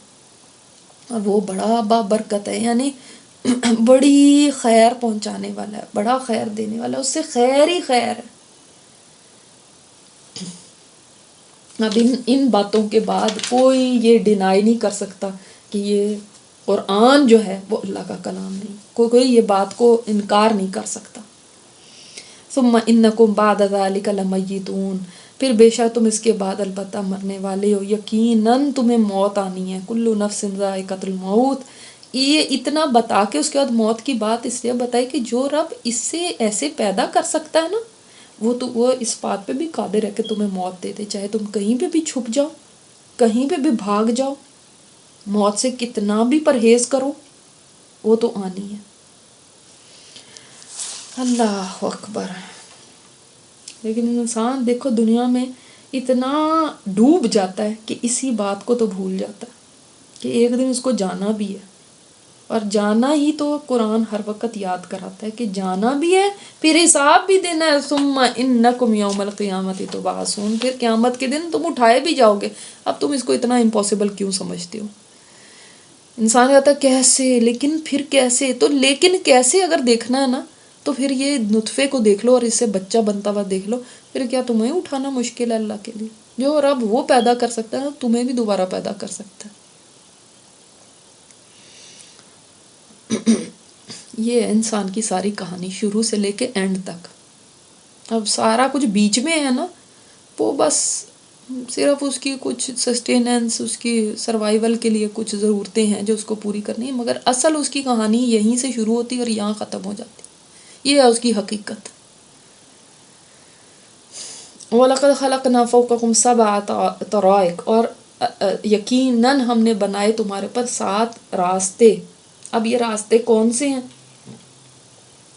اور وہ بڑا بابرکت ہے، یعنی بڑی خیر پہنچانے والا ہے، بڑا خیر دینے والا ہے، اس سے خیر ہی خیر ہے. اب ان باتوں کے بعد کوئی یہ ڈینائی نہیں کر سکتا کہ یہ قرآن جو ہے وہ اللہ کا کلام نہیں. کوئی یہ بات کو انکار نہیں کر سکتا. ثم انکم بعد ذلک لمیتون، پھر بے شک تم اس کے بعد البتہ مرنے والے ہو. یقیناً تمہیں موت آنی ہے. کل نفس ذائقۃ الموت، یہ اتنا بتا کے اس کے بعد موت کی بات اس لیے بتائی کہ جو رب اس سے ایسے پیدا کر سکتا ہے نا، وہ اس بات پہ بھی قادر ہے کہ تمہیں موت دے دے، چاہے تم کہیں پہ بھی چھپ جاؤ، کہیں پہ بھی بھاگ جاؤ، موت سے کتنا بھی پرہیز کرو، وہ تو آنی ہے۔ اللہ اکبر۔ لیکن انسان دیکھو دنیا میں اتنا ڈوب جاتا ہے کہ اسی بات کو تو بھول جاتا ہے کہ ایک دن اس کو جانا بھی ہے، اور جانا ہی تو قرآن ہر وقت یاد کراتا ہے کہ جانا بھی ہے، پھر حساب بھی دینا ہے۔ ثم انکم یوم القیامت تبعثون، پھر قیامت کے دن تم اٹھائے بھی جاؤ گے۔ اب تم اس کو اتنا امپاسبل کیوں سمجھتے ہو؟ انسان کہتا ہے کیسے، لیکن پھر کیسے؟ تو لیکن کیسے اگر دیکھنا ہے نا تو پھر یہ نطفے کو دیکھ لو اور اس سے بچہ بنتا ہوا دیکھ لو، پھر کیا تمہیں اٹھانا مشکل ہے اللہ کے لیے؟ جو رب وہ پیدا کر سکتا ہے تمہیں بھی دوبارہ پیدا کر سکتا ہے۔ یہ ہے انسان کی ساری کہانی شروع سے لے کے اینڈ تک۔ اب سارا کچھ بیچ میں ہے نا، وہ بس صرف اس کی کچھ سسٹیننس، اس کی سروائیول کے لیے کچھ ضرورتیں ہیں جو اس کو پوری کرنی ہیں، مگر اصل اس کی کہانی یہیں سے شروع ہوتی اور یہاں ختم ہو جاتی۔ یہ ہے اس کی حقیقت۔ وَلَقَدْ خَلَقْنَا فَوْقَكُمْ سَبْعَ طَرَائِقَ، اور یقیناً ہم نے بنائے تمہارے پر 7 راستے۔ اب یہ راستے کون سے ہیں؟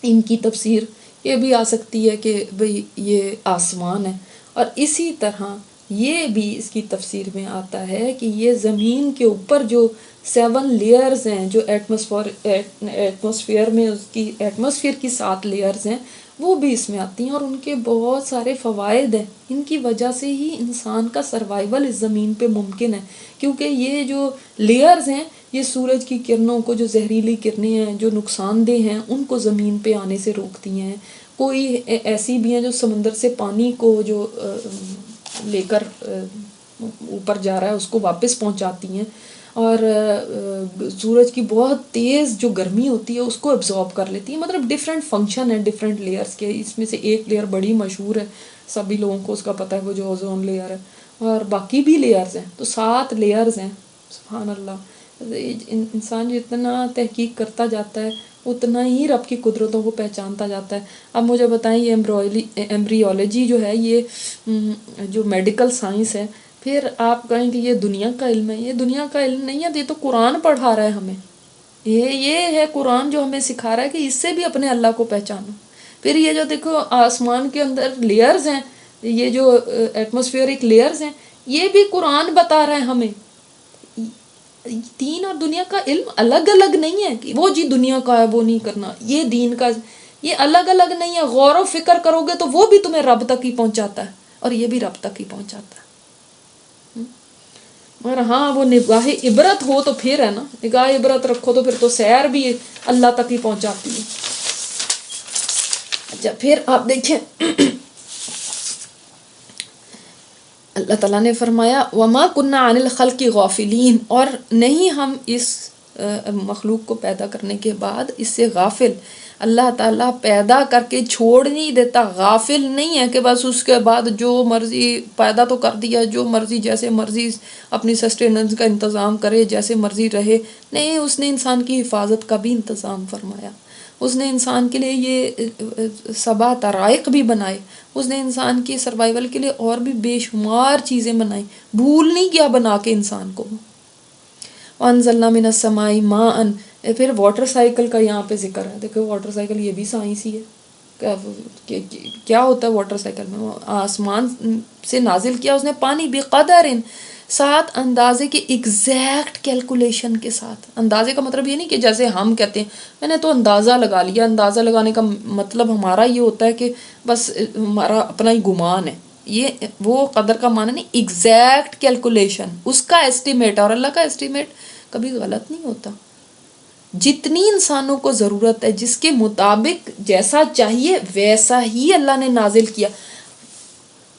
ان کی تفسیر یہ بھی آ سکتی ہے کہ بھئی یہ آسمان ہے، اور اسی طرح یہ بھی اس کی تفسیر میں آتا ہے کہ یہ زمین کے اوپر جو 7 لیئرز ہیں، جو ایٹماسفیئر میں اس کی ایٹماسفیئر کی 7 لیئرز ہیں، وہ بھی اس میں آتی ہیں، اور ان کے بہت سارے فوائد ہیں۔ ان کی وجہ سے ہی انسان کا سروائیول اس زمین پہ ممکن ہے، کیونکہ یہ جو لیئرز ہیں یہ سورج کی کرنوں کو، جو زہریلی کرنیں ہیں جو نقصان دہ ہیں، ان کو زمین پہ آنے سے روکتی ہیں۔ کوئی ایسی بھی ہیں جو سمندر سے پانی کو جو لے کر اوپر جا رہا ہے اس کو واپس پہنچاتی ہیں، اور سورج کی بہت تیز جو گرمی ہوتی ہے اس کو ابزارب کر لیتی ہیں۔ مطلب ڈفرینٹ فنکشن ہے ڈفرینٹ لیئرز کے۔ اس میں سے ایک لیئر بڑی مشہور ہے، سبھی لوگوں کو اس کا پتہ ہے، وہ جو اوزون لیئر ہے، اور باقی بھی لیئرز ہیں، تو 7 لیئرز ہیں۔ سبحان اللہ۔ انسان جتنا تحقیق کرتا جاتا ہے اتنا ہی رب کی قدرتوں کو پہچانتا جاتا ہے۔ اب مجھے بتائیں، یہ ایمبریولوجی جو ہے، یہ جو میڈیکل سائنس ہے، پھر آپ کہیں کہ یہ دنیا کا علم ہے۔ یہ دنیا کا علم نہیں ہے، یہ تو قرآن پڑھا رہا ہے ہمیں۔ یہ ہے قرآن جو ہمیں سکھا رہا ہے کہ اس سے بھی اپنے اللہ کو پہچانو۔ پھر یہ جو دیکھو آسمان کے اندر لیئرز ہیں، یہ جو ایٹماسفیئرک لیئرز ہیں، یہ بھی قرآن بتا رہا ہے ہمیں۔ دین اور دنیا کا علم الگ الگ نہیں ہے کہ وہ جی دنیا کا ہے وہ نہیں کرنا، یہ دین کا، یہ الگ الگ نہیں ہے۔ غور و فکر کرو گے تو وہ بھی تمہیں رب تک ہی پہنچاتا ہے، اور یہ بھی رب تک ہی پہنچاتا ہے۔ مگر ہاں وہ نگاہ عبرت ہو تو پھر ہے نا، نگاہ عبرت رکھو تو پھر تو سیر بھی اللہ تک ہی پہنچاتی ہے۔ اچھا پھر آپ دیکھیں اللہ تعالیٰ نے فرمایا وَمَا كُنَّا عَنِ الْخَلْقِ غَافِلِينَ، اور نہیں ہم اس مخلوق کو پیدا کرنے کے بعد اس سے غافل۔ اللہ تعالیٰ پیدا کر کے چھوڑ نہیں دیتا، غافل نہیں ہے کہ بس اس کے بعد جو مرضی پیدا تو کر دیا، جو مرضی جیسے مرضی اپنی سسٹیننس کا انتظام کرے، جیسے مرضی رہے۔ نہیں، اس نے انسان کی حفاظت کا بھی انتظام فرمایا، اس نے انسان کے لیے یہ 7 طرائق بھی بنائے، اس نے انسان کی سروائیول کے لیے اور بھی بے شمار چیزیں بنائیں، بھول نہیں کیا بنا کے انسان کو۔ وَأَنزَلْنَا مِنَ السَّمَاءِ مَاءً، پھر واٹر سائیکل کا یہاں پہ ذکر ہے۔ دیکھو واٹر سائیکل یہ بھی سائنس ہی ہے۔ کیا ہوتا ہے واٹر سائیکل میں؟ آسمان سے نازل کیا اس نے پانی بقدر، 7 اندازے کے ایگزیکٹ کیلکولیشن کے ساتھ۔ اندازے کا مطلب یہ نہیں کہ جیسے ہم کہتے ہیں میں نے تو اندازہ لگا لیا۔ اندازہ لگانے کا مطلب ہمارا یہ ہوتا ہے کہ بس ہمارا اپنا ہی گمان ہے، یہ وہ قدر کا معنی نہیں، ایگزیکٹ کیلکولیشن، اس کا ایسٹیمیٹ۔ اور اللہ کا ایسٹیمیٹ کبھی غلط نہیں ہوتا۔ جتنی انسانوں کو ضرورت ہے، جس کے مطابق جیسا چاہیے ویسا ہی اللہ نے نازل کیا۔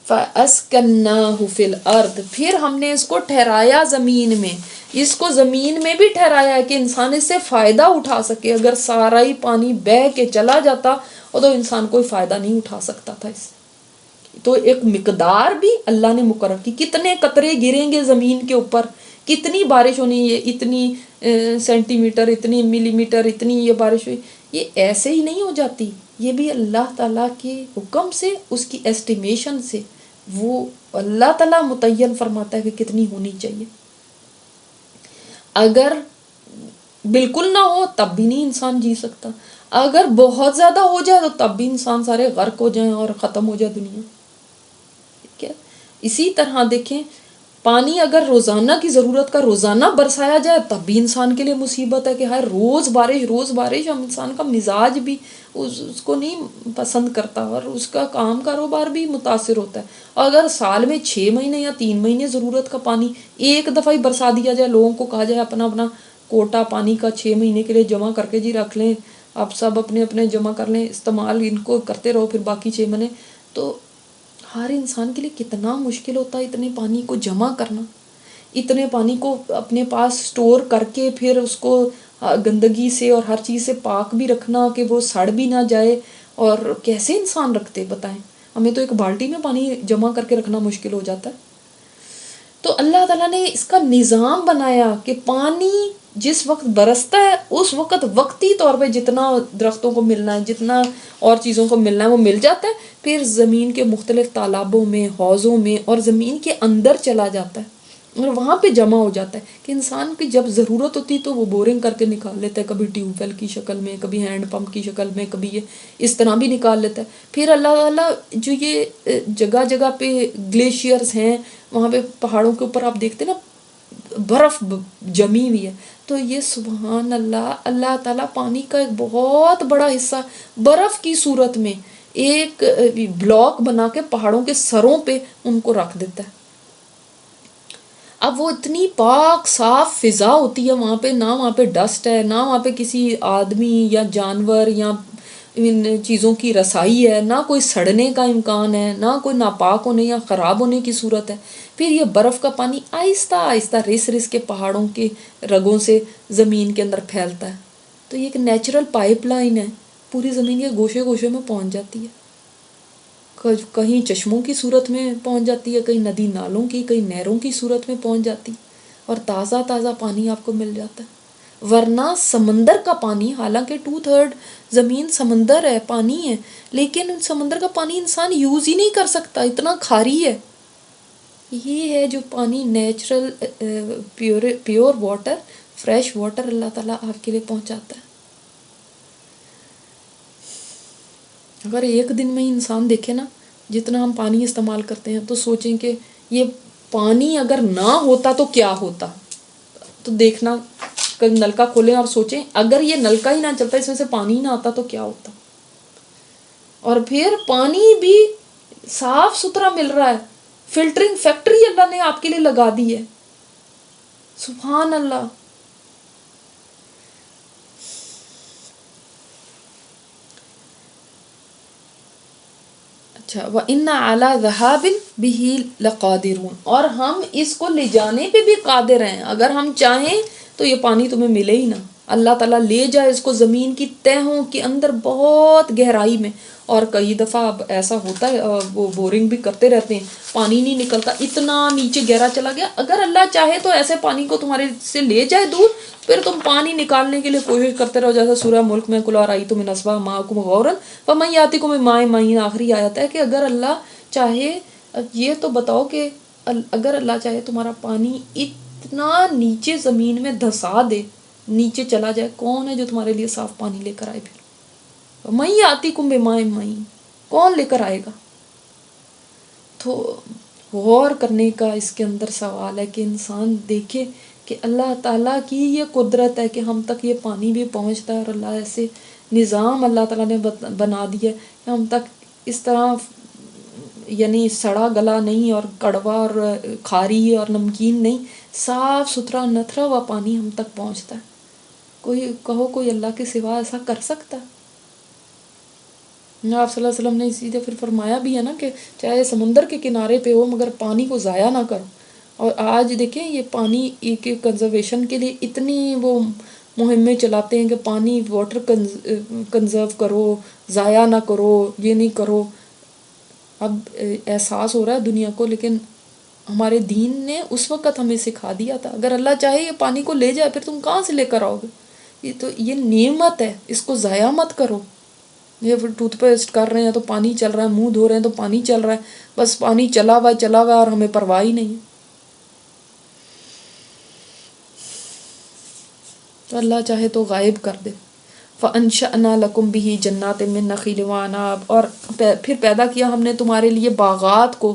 فَأَسْكَنَّاهُ فِي الْأَرْضِ، پھر ہم نے اس کو ٹھہرایا زمین میں۔ اس کو زمین میں بھی ٹھہرایا ہے کہ انسان اس سے فائدہ اٹھا سکے۔ اگر سارا ہی پانی بہہ کے چلا جاتا تو انسان کوئی فائدہ نہیں اٹھا سکتا تھا اس سے۔ تو ایک مقدار بھی اللہ نے مقرر کی، کتنے قطرے گریں گے زمین کے اوپر، کتنی بارش ہونی ہے، اتنی سینٹی میٹر، اتنی ملی میٹر، اتنی یہ بارش ہوئی، یہ ایسے ہی نہیں ہو جاتی، یہ بھی اللہ تعالیٰ کے حکم سے، اس کی ایسٹیمیشن سے، وہ اللہ تعالیٰ متعین فرماتا ہے کہ کتنی ہونی چاہیے. اگر بالکل نہ ہو تب بھی نہیں انسان جی سکتا، اگر بہت زیادہ ہو جائے تو تب بھی انسان سارے غرق ہو جائیں اور ختم ہو جائے دنیا. ٹھیک ہے. اسی طرح دیکھیں، پانی اگر روزانہ کی ضرورت کا روزانہ برسایا جائے تب بھی انسان کے لیے مصیبت ہے کہ ہر روز بارش روز بارش، ہم انسان کا مزاج بھی اس کو نہیں پسند کرتا، اور اس کا کام کاروبار بھی متاثر ہوتا ہے. اور اگر سال میں 6 مہینے یا 3 مہینے ضرورت کا پانی ایک دفعہ ہی برسا دیا جائے، لوگوں کو کہا جائے اپنا اپنا کوٹا پانی کا 6 مہینے کے لیے جمع کر کے جی رکھ لیں، آپ سب اپنے اپنے جمع کر لیں، استعمال ان کو کرتے رہو، پھر باقی 6 مہینے، تو ہر انسان کے لیے کتنا مشکل ہوتا ہے اتنے پانی کو جمع کرنا، اتنے پانی کو اپنے پاس سٹور کر کے پھر اس کو گندگی سے اور ہر چیز سے پاک بھی رکھنا کہ وہ سڑ بھی نہ جائے. اور کیسے انسان رکھتے بتائیں، ہمیں تو ایک بالٹی میں پانی جمع کر کے رکھنا مشکل ہو جاتا ہے. تو اللہ تعالیٰ نے اس کا نظام بنایا کہ پانی جس وقت برستا ہے اس وقت وقتی طور پہ جتنا درختوں کو ملنا ہے، جتنا اور چیزوں کو ملنا ہے وہ مل جاتا ہے، پھر زمین کے مختلف تالابوں میں، حوضوں میں اور زمین کے اندر چلا جاتا ہے اور وہاں پہ جمع ہو جاتا ہے کہ انسان کی جب ضرورت ہوتی تو وہ بورنگ کر کے نکال لیتا ہے، کبھی ٹیوب ویل کی شکل میں، کبھی ہینڈ پمپ کی شکل میں، کبھی یہ اس طرح بھی نکال لیتا ہے. پھر اللہ تعالیٰ جو یہ جگہ جگہ پہ گلیشیئرز ہیں، وہاں پہ پہاڑوں کے اوپر آپ دیکھتے نا برف جمی ہوئی ہے، تو یہ سبحان اللہ، اللہ تعالیٰ پانی کا ایک بہت بڑا حصہ برف کی صورت میں ایک بلاک بنا کے پہاڑوں کے سروں پہ ان کو رکھ دیتا ہے. اب وہ اتنی پاک صاف فضا ہوتی ہے وہاں پہ، نہ وہاں پہ ڈسٹ ہے، نہ وہاں پہ کسی آدمی یا جانور یا ان چیزوں کی رسائی ہے، نہ کوئی سڑنے کا امکان ہے، نہ کوئی ناپاک ہونے یا خراب ہونے کی صورت ہے. پھر یہ برف کا پانی آہستہ آہستہ رس رس کے پہاڑوں کے رگوں سے زمین کے اندر پھیلتا ہے. تو یہ ایک نیچرل پائپ لائن ہے، پوری زمین کے گوشے گوشے میں پہنچ جاتی ہے، کہیں چشموں کی صورت میں پہنچ جاتی ہے، کہیں ندی نالوں کی، کہیں نہروں کی صورت میں پہنچ جاتی، اور تازہ تازہ پانی آپ کو مل جاتا ہے. ورنہ سمندر کا پانی، حالانکہ 2/3 زمین سمندر ہے، پانی ہے، لیکن سمندر کا پانی انسان یوز ہی نہیں کر سکتا، اتنا کھاری ہے. یہ ہے جو پانی natural pure water, fresh water اللہ تعالیٰ آپ کے لیے پہنچاتا ہے. اگر ایک دن میں ہی انسان دیکھے نا جتنا ہم پانی استعمال کرتے ہیں، تو سوچیں کہ یہ پانی اگر نہ ہوتا تو کیا ہوتا. تو دیکھنا، نلکا کھولیں اور سوچیں اگر یہ نلکا ہی نہ چلتا، اس میں سے پانی ہی نہ آتا تو کیا ہوتا. اور پھر پانی بھی صاف ستھرا مل رہا ہے، فلٹرنگ فیکٹری اللہ نے آپ کے لیے لگا دی ہے. سبحان اللہ. اچھا، وَإِنَّ عَلَى ذَهَابٍ بِهِ لَقَادِرُونَ، اور ہم اس کو لے جانے پہ بھی قادر ہیں. اگر ہم چاہیں تو یہ پانی تمہیں ملے ہی نہ، اللہ تعالیٰ لے جائے اس کو زمین کی تہوں کے اندر بہت گہرائی میں. اور کئی دفعہ اب ایسا ہوتا ہے، وہ بورنگ بھی کرتے رہتے ہیں، پانی نہیں نکلتا، اتنا نیچے گہرا چلا گیا. اگر اللہ چاہے تو ایسے پانی کو تمہارے سے لے جائے دور، پھر تم پانی نکالنے کے لیے کوشش کرتے رہو. جیسا سورہ ملک میں قُلْ أَرَأَيْتُمْ إِنْ أَصْبَحَ مَاؤُكُمْ غَوْرًا فَمَن يَأْتِيكُم بِمَاءٍ مَّعِينٍ، آخری آیت ہے کہ اگر اللہ چاہے، یہ تو بتاؤ کہ اگر اللہ چاہے تمہارا پانی اتنا نیچے زمین میں دھسا دے، نیچے چلا جائے، کون ہے جو تمہارے لیے صاف پانی لے کر آئے؟ پھر میں یاتیکم بماء معین، کون لے کر آئے گا؟ تو غور کرنے کا اس کے اندر سوال ہے کہ انسان دیکھے کہ اللہ تعالیٰ کی یہ قدرت ہے کہ ہم تک یہ پانی بھی پہنچتا ہے، اور اللہ ایسے نظام اللہ تعالیٰ نے بنا دیا ہے کہ ہم تک اس طرح یعنی سڑا گلا نہیں اور کڑوا اور کھاری اور نمکین نہیں، صاف ستھرا نتھرا ہوا پانی ہم تک پہنچتا ہے. کوئی کہو کوئی اللہ کے سوا ایسا کر سکتا ہے؟ آپ صلی اللہ علیہ وسلم نے اسی لیے پھر فرمایا بھی ہے نا کہ چاہے سمندر کے کنارے پہ ہو مگر پانی کو ضائع نہ کرو. اور آج دیکھیں یہ پانی کے کنزرویشن کے لیے اتنی وہ مہمیں چلاتے ہیں کہ پانی واٹر کنزرو کرو، ضائع نہ کرو، یہ نہیں کرو. اب احساس ہو رہا ہے دنیا کو، لیکن ہمارے دین نے اس وقت ہمیں سکھا دیا تھا. اگر اللہ چاہے یہ پانی کو لے جائے پھر تم کہاں سے لے کر آؤ گے؟ یہ نعمت ہے، اس کو ضائع مت کرو. یہ پھر ٹوتھ پیسٹ کر رہے ہیں تو پانی چل رہا ہے، منہ دھو رہے ہیں تو پانی چل رہا ہے، بس پانی چلا ہوا ہے اور ہمیں پرواہ ہی نہیں ہے. تو اللہ چاہے تو غائب کر دے. فَأَنشَأْنَا لَكُمْ بِهِ جَنَّاتٍ مِّن نَخِيلٍ وَأَعْنَابٍ، اور پھر پیدا کیا ہم نے تمہارے لیے باغات کو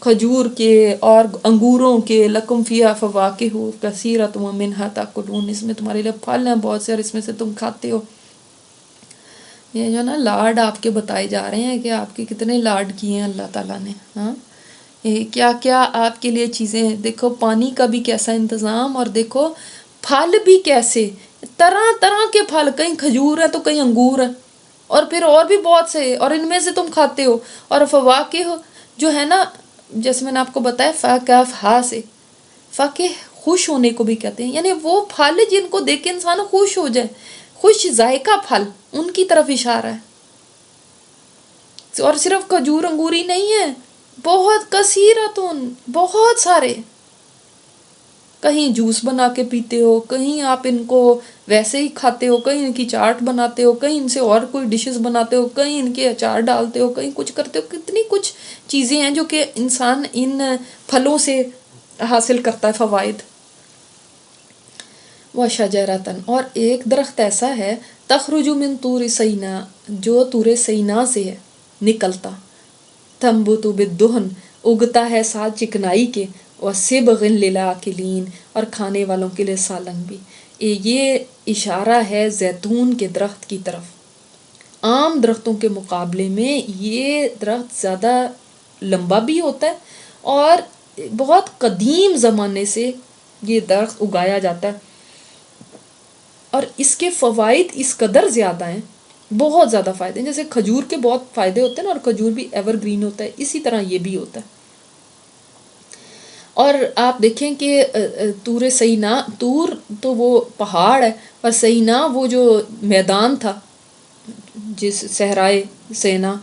کھجور کے اور انگوروں کے. لَكُمْ فِيهَا فَوَاكِهُ كَثِيرَةٌ وَمِنْهَا تَأْكُلُونَ، اس میں تمہارے لیے پھل ہیں بہت سے اور اس میں سے تم کھاتے ہو. یہ جو نا لاڈ آپ کے بتائے جا رہے ہیں کہ آپ کے کتنے لاڈ کیے ہیں اللہ تعالیٰ نے. ہاں کیا کیا آپ کے لیے چیزیں ہیں. دیکھو پانی کا بھی کیسا انتظام، اور دیکھو پھل بھی کیسے طرح طرح کے پھل، کہیں کھجور ہے تو کہیں انگور ہے، اور پھر اور بھی بہت سے، اور ان میں سے تم کھاتے ہو. اور فواکہ جو ہے نا، جیسے میں نے آپ کو بتایا فاکہ سے فاکہ خوش ہونے کو بھی کہتے ہیں، یعنی وہ پھل جن کو دیکھ کے انسان خوش ہو جائے، خوش ذائقہ پھل، ان کی طرف اشارہ ہے. اور صرف کھجور انگوری نہیں ہے، بہت کثیرتن، بہت سارے. کہیں جوس بنا کے پیتے ہو، کہیں آپ ان کو ویسے ہی کھاتے ہو، کہیں ان کی چاٹ بناتے ہو، کہیں ان سے اور کوئی ڈشز بناتے ہو، کہیں ان کے اچار ڈالتے ہو، کہیں کچھ کرتے ہو. کتنی کچھ چیزیں ہیں جو کہ انسان ان پھلوں سے حاصل کرتا ہے فوائد. وَشَجَرَةً، اور ایک درخت ایسا ہے تخرج من طور سینا، جو طور سینا سے ہے نکلتا. تنبت بالدہن، اگتا ہے ساتھ چکنائی کے. وَصِبْغٍ لِلْآكِلِينَ، اور کھانے والوں کے لیے سالن بھی. یہ اشارہ ہے زیتون کے درخت کی طرف. عام درختوں کے مقابلے میں یہ درخت زیادہ لمبا بھی ہوتا ہے، اور بہت قدیم زمانے سے یہ درخت اگایا جاتا ہے، اور اس کے فوائد اس قدر زیادہ ہیں، بہت زیادہ فائدے ہیں. جیسے کھجور کے بہت فائدے ہوتے ہیں نا، اور کھجور بھی ایور گرین ہوتا ہے، اسی طرح یہ بھی ہوتا ہے. اور آپ دیکھیں کہ طور سینا، طور تو وہ پہاڑ ہے، اور سینا وہ جو میدان تھا، جس صحرائے سینا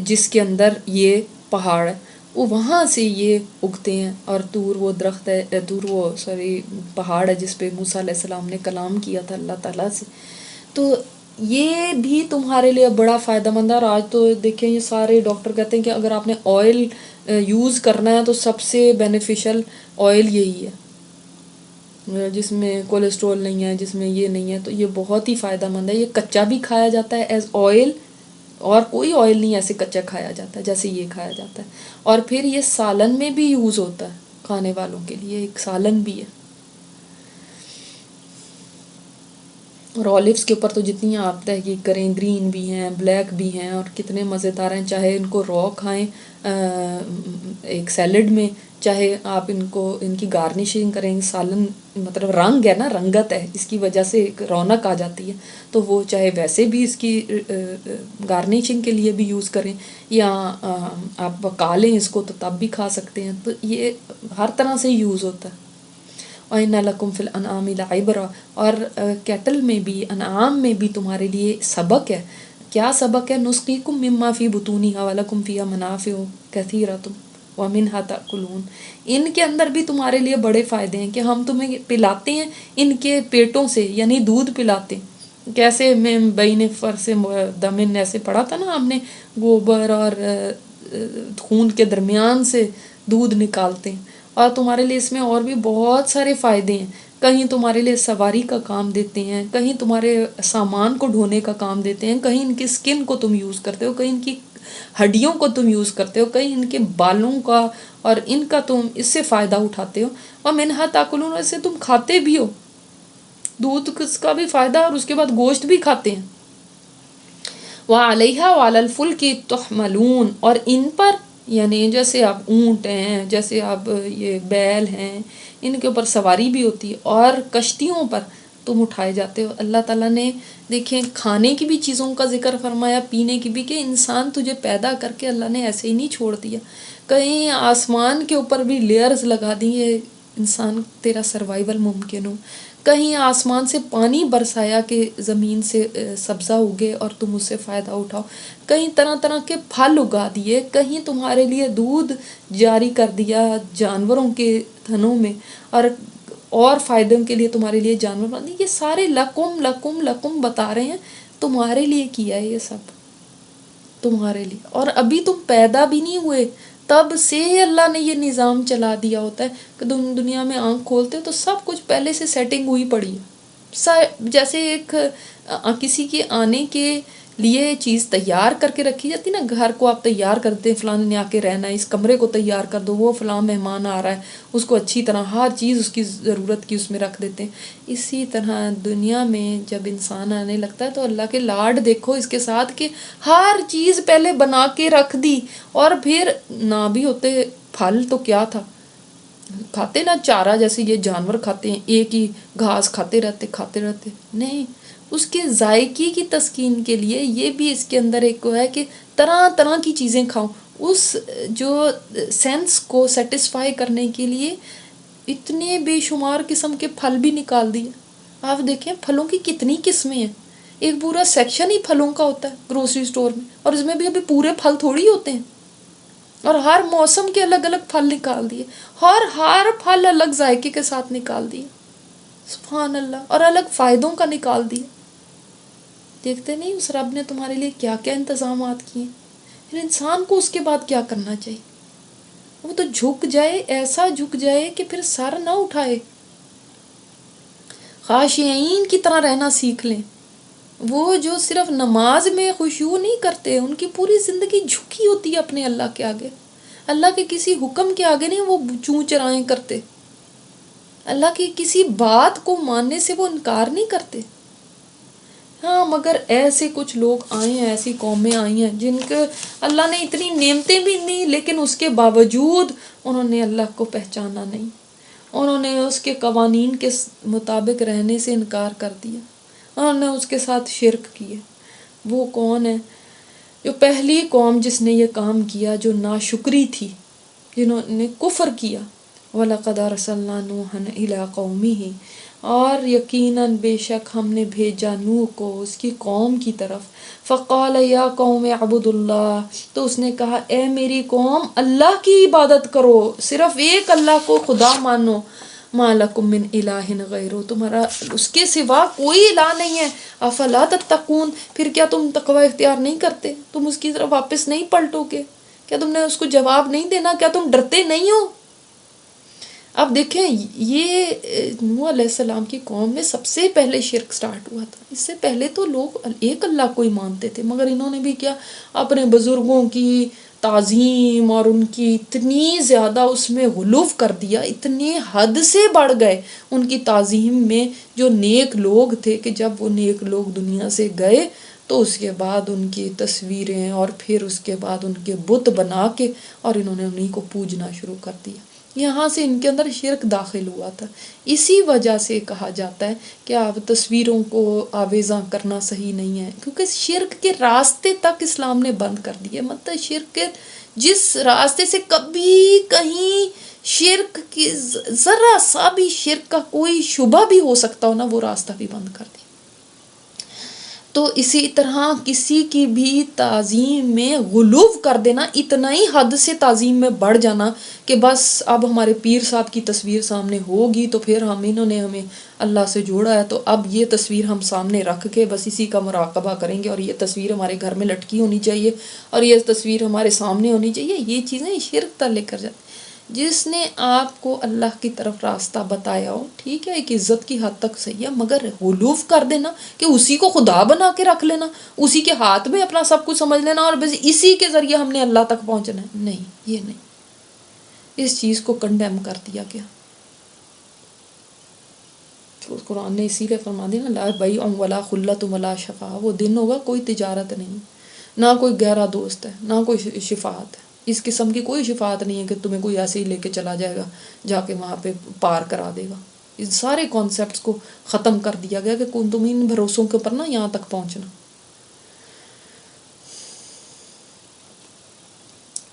جس کے اندر یہ پہاڑ ہے، وہ وہاں سے یہ اگتے ہیں. اور طور وہ درخت ہے، طور وہ پہاڑ ہے جس پہ موسیٰ علیہ السلام نے کلام کیا تھا اللہ تعالیٰ سے. تو یہ بھی تمہارے لیے بڑا فائدہ مند ہے. اور آج تو دیکھیں یہ سارے ڈاکٹر کہتے ہیں کہ اگر آپ نے آئل یوز کرنا ہے تو سب سے بینیفیشل آئل یہی ہے، جس میں کولیسٹرول نہیں ہے، جس میں یہ نہیں ہے. تو یہ بہت ہی فائدہ مند ہے. یہ کچا بھی کھایا جاتا ہے ایز آئل، اور کوئی آئل نہیں ایسے کچا کھایا جاتا ہے جیسے یہ کھایا جاتا ہے. اور پھر یہ سالن میں بھی یوز ہوتا ہے، کھانے والوں کے لیے ایک سالن بھی ہے. اور اولیوز کے اوپر تو جتنی آپ تحقیق کریں، گرین بھی ہیں، بلیک بھی ہیں، اور کتنے مزیدار ہیں. چاہے ان کو رو کھائیں ایک سیلڈ میں، چاہے آپ ان کو ان کی گارنشنگ کریں. سالن مطلب رنگ ہے نا، رنگت ہے، اس کی وجہ سے ایک رونق آ جاتی ہے. تو وہ چاہے ویسے بھی اس کی گارنشنگ کے لیے بھی یوز کریں، یا آپ پکا لیں اس کو تو تب بھی کھا سکتے ہیں. تو یہ ہر طرح سے یوز ہوتا ہے. وَإِنَّ لَكُمْ فِي الْأَنْعَامِ لَعِبْرَةً، اور کیٹل میں بھی، انعام میں بھی تمہارے لیے سبق ہے. کیا سبق ہے؟ نُسْقِيكُم مِّمَّا فِي بُطُونِهَا وَلَكُمْ فِيهَا مَنَافِعُ كَثِيرَةٌ وَمِنْهَا تَأْكُلُونَ. ان کے اندر بھی تمہارے لیے بڑے فائدے ہیں کہ ہم تمہیں پلاتے ہیں ان کے پیٹوں سے، یعنی دودھ پلاتے ہیں. کیسے میں بین فرث دمن ایسے پڑھا تھا نا ہم نے، گوبر اور خون کے درمیان سے دودھ نکالتے ہیں. اور تمہارے لیے اس میں اور بھی بہت سارے فائدے ہیں. کہیں تمہارے لیے سواری کا کام دیتے ہیں، کہیں تمہارے سامان کو ڈھونے کا کام دیتے ہیں، کہیں ان کی سکن کو تم یوز کرتے ہو، کہیں ان کی ہڈیوں کو تم یوز کرتے ہو، کہیں ان کے بالوں کا اور ان کا تم اس سے فائدہ اٹھاتے ہو. اور منہا تاکلون، اس سے تم کھاتے بھی ہو. دودھ کا بھی فائدہ، اور اس کے بعد گوشت بھی کھاتے ہیں. وَعَلَيْهَا وَعَلَى الْفُلْكِ تُحْمَلُونَ، اور ان پر، یعنی جیسے آپ اونٹ ہیں، جیسے آپ یہ بیل ہیں، ان کے اوپر سواری بھی ہوتی ہے، اور کشتیوں پر تم اٹھائے جاتے ہو. اللہ تعالیٰ نے دیکھیں کھانے کی بھی چیزوں کا ذکر فرمایا، پینے کی بھی، کہ انسان تجھے پیدا کر کے اللہ نے ایسے ہی نہیں چھوڑ دیا. کہیں آسمان کے اوپر بھی لیئرز لگا دی. انسان تیرا سروائیول ممکن ہو. کہیں آسمان سے پانی برسایا کہ زمین سے سبزہ اگے اور تم اس سے فائدہ اٹھاؤ. کہیں طرح طرح کے پھل اگا دیے. کہیں تمہارے لیے دودھ جاری کر دیا جانوروں کے تھنوں میں اور فائدوں کے لیے تمہارے لیے جانور بنا دیے. یہ سارے لکم لکم لکم بتا رہے ہیں تمہارے لیے کیا ہے یہ سب تمہارے لیے. اور ابھی تم پیدا بھی نہیں ہوئے تب سے اللہ نے یہ نظام چلا دیا ہوتا ہے کہ تم دنیا میں آنکھ کھولتے ہو تو سب کچھ پہلے سے سیٹنگ ہوئی پڑی ہے. جیسے ایک کسی کے آنے کے لیے چیز تیار کر کے رکھی جاتی نا. گھر کو آپ تیار کرتے ہیں فلاں نے آ کے رہنا ہے, اس کمرے کو تیار کر دو, وہ فلاں مہمان آ رہا ہے, اس کو اچھی طرح ہر چیز اس کی ضرورت کی اس میں رکھ دیتے ہیں. اسی طرح دنیا میں جب انسان آنے لگتا ہے تو اللہ کے لاڈ دیکھو اس کے ساتھ کہ ہر چیز پہلے بنا کے رکھ دی. اور پھر نہ بھی ہوتے پھل تو کیا تھا, کھاتے نا چارہ جیسے یہ جانور کھاتے ہیں, ایک ہی گھاس کھاتے رہتے. نہیں, اس کے ذائقے کی تسکین کے لیے یہ بھی اس کے اندر ایک ہے کہ طرح طرح کی چیزیں کھاؤ. اس جو سینس کو سیٹسفائی کرنے کے لیے اتنے بے شمار قسم کے پھل بھی نکال دیے. آپ دیکھیں پھلوں کی کتنی قسمیں ہیں. ایک پورا سیکشن ہی پھلوں کا ہوتا ہے گروسری سٹور میں, اور اس میں بھی ابھی پورے پھل تھوڑی ہوتے ہیں. اور ہر موسم کے الگ الگ پھل نکال دیے, ہر پھل الگ ذائقے کے ساتھ نکال دیے. سبحان اللہ. اور الگ فائدوں کا نکال دیے. دیکھتے نہیں اس رب نے تمہارے لیے کیا کیا انتظامات کیے. پھر انسان کو اس کے بعد کیا کرنا چاہیے؟ وہ تو جھک جائے, ایسا جھک جائے کہ پھر سر نہ اٹھائے. خاشعین کی طرح رہنا سیکھ لیں. وہ جو صرف نماز میں خشوع نہیں کرتے, ان کی پوری زندگی جھکی ہوتی ہے اپنے اللہ کے آگے. اللہ کے کسی حکم کے آگے نہیں وہ چوں چرائیں کرتے. اللہ کی کسی بات کو ماننے سے وہ انکار نہیں کرتے. ہاں مگر ایسے کچھ لوگ آئے ہیں, ایسی قومیں آئی ہیں جن کے اللہ نے اتنی نعمتیں بھی نہیں, لیکن اس کے باوجود انہوں نے اللہ کو پہچانا نہیں. انہوں نے اس کے قوانین کے مطابق رہنے سے انکار کر دیا. انہوں نے اس کے ساتھ شرک کیا. وہ کون ہے؟ جو پہلی قوم جس نے یہ کام کیا, جو ناشکری تھی, جنہوں نے کفر کیا. وَلَقَدْ أَرْسَلْنَا نُوحًا إِلَىٰ قَوْمِهِ, اور یقیناً بے شک ہم نے بھیجا نوح کو اس کی قوم کی طرف. فَقَالَ يَا قَوْمِ اعْبُدُوا اللَّهَ, تو اس نے کہا اے میری قوم اللہ کی عبادت کرو, صرف ایک اللہ کو خدا مانو. مَا لَكُم مِّنْ إِلَٰهٍ غَيْرُهُ, تمہارا اس کے سوا کوئی الہ نہیں ہے. أَفَلَا تَتَّقُونَ, پھر کیا تم تقوی اختیار نہیں کرتے؟ تم اس کی طرف واپس نہیں پلٹو گے؟ کیا تم نے اس کو جواب نہیں دینا؟ کیا تم ڈرتے نہیں ہو؟ اب دیکھیں یہ نوح علیہ السلام کی قوم میں سب سے پہلے شرک سٹارٹ ہوا تھا. اس سے پہلے تو لوگ ایک اللہ کو ہی مانتے تھے, مگر انہوں نے بھی کیا, اپنے بزرگوں کی تعظیم اور ان کی اتنی زیادہ اس میں غلو کر دیا, اتنی حد سے بڑھ گئے ان کی تعظیم میں. جو نیک لوگ تھے کہ جب وہ نیک لوگ دنیا سے گئے تو اس کے بعد ان کی تصویریں اور پھر اس کے بعد ان کے بت بنا کے اور انہوں نے انہیں کو پوجنا شروع کر دیا. یہاں سے ان کے اندر شرک داخل ہوا تھا. اسی وجہ سے کہا جاتا ہے کہ آپ تصویروں کو آویزاں کرنا صحیح نہیں ہے, کیونکہ شرک کے راستے تک اسلام نے بند کر دیے. مطلب شرک کے جس راستے سے کبھی کہیں شرک کی ذرا سا بھی شرک کا کوئی شبہ بھی ہو سکتا ہو نا, وہ راستہ بھی بند کر دیا. تو اسی طرح کسی کی بھی تعظیم میں غلو کر دینا, اتنا ہی حد سے تعظیم میں بڑھ جانا کہ بس اب ہمارے پیر صاحب کی تصویر سامنے ہوگی تو پھر انہوں نے ہمیں اللہ سے جوڑا ہے, تو اب یہ تصویر ہم سامنے رکھ کے بس اسی کا مراقبہ کریں گے, اور یہ تصویر ہمارے گھر میں لٹکی ہونی چاہیے, اور یہ تصویر ہمارے سامنے ہونی چاہیے. یہ چیزیں شرک تک لے کر جاتی. جس نے آپ کو اللہ کی طرف راستہ بتایا ہو, ٹھیک ہے, ایک عزت کی حد تک صحیح ہے, مگر غلو کر دینا کہ اسی کو خدا بنا کے رکھ لینا, اسی کے ہاتھ میں اپنا سب کچھ سمجھ لینا اور بس اسی کے ذریعے ہم نے اللہ تک پہنچنا ہے, نہیں, یہ نہیں. اس چیز کو کنڈیم کر دیا گیا. قرآن نے اسی لیے فرما دیا نا, لا بیع ولا خلۃ ولا شفاعہ. وہ دن ہوگا کوئی تجارت نہیں, نہ کوئی گہرا دوست ہے, نہ کوئی شفاعت ہے. اس قسم کی کوئی شفاعت نہیں ہے کہ تمہیں کوئی ایسے ہی لے کے چلا جائے گا, جا کے وہاں پہ پار کرا دے گا. ان سارے کانسیپٹس کو ختم کر دیا گیا کہ تم ان بھروسوں کے اوپر نا یہاں تک پہنچنا.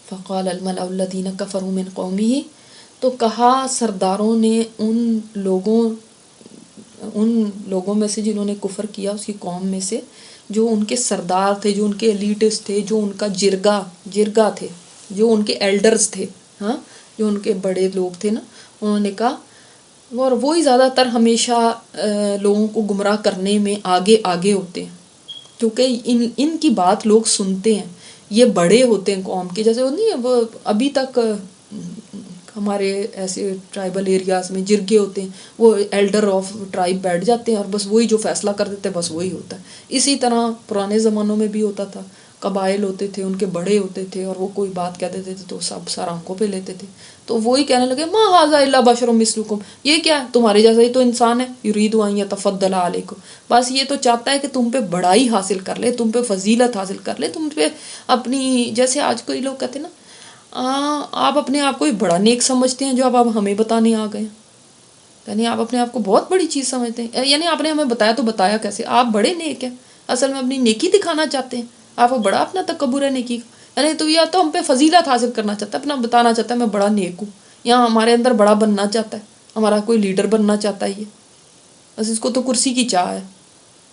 فقال الملأ الذين كفروا من قومه, تو کہا سرداروں نے ان لوگوں میں سے جنہوں نے کفر کیا اس کی قوم میں سے، جو ان کے سردار تھے، جو ان کے ایلیٹس تھے، جو ان کا جرگا تھے، جو ان کے ایلڈرز تھے، ہاں، جو ان کے بڑے لوگ تھے نا، انہوں نے کہا، اور وہی زیادہ تر ہمیشہ لوگوں کو گمراہ کرنے میں آگے ہوتے ہیں، کیونکہ ان کی بات لوگ سنتے ہیں، یہ بڑے ہوتے ہیں قوم کے، جیسے وہ نہیں ہے، وہ ابھی تک ہمارے ایسے ٹرائبل ایریاز میں جرگے ہوتے ہیں، وہ ایلڈر آف ٹرائب بیٹھ جاتے ہیں اور بس وہی جو فیصلہ کر دیتے ہیں بس وہی ہوتا ہے. اسی طرح پرانے زمانوں میں بھی ہوتا تھا، قبائل ہوتے تھے، ان کے بڑے ہوتے تھے، اور وہ کوئی بات کہہ دیتے تھے تو سب سر آنکھوں پہ لیتے تھے. تو وہی کہنے لگے ما ھذا الا بشر مثلکم، یہ کیا ہے، تمہارے جیسا ہی تو انسان ہے، یرید ان یتفضل علیکم، بس یہ تو چاہتا ہے کہ تم پہ بڑائی حاصل کر لے، تم پہ فضیلت حاصل کر لے، تم پہ اپنی، جیسے آج کوئی لوگ کہتے ہیں نا، آپ اپنے آپ کو بڑا نیک سمجھتے ہیں جو اب آپ ہمیں بتانے آ گئے ہیں، یعنی آپ اپنے آپ کو بہت بڑی چیز سمجھتے ہیں، یعنی آپ نے ہمیں بتایا تو بتایا کیسے، آپ بڑے نیک ہیں، اصل میں اپنی نیکی دکھانا چاہتے ہیں، آپ کو بڑا اپنا تکبر ہے نیکی کا، یعنی تو یا تو ہم پہ فضیلت حاصل کرنا چاہتا ہے، اپنا بتانا چاہتا ہے میں بڑا نیک ہوں، یا ہمارے اندر بڑا بننا چاہتا ہے، ہمارا کوئی لیڈر بننا چاہتا ہے، یہ بس اس کو تو کرسی کی چاہ ہے.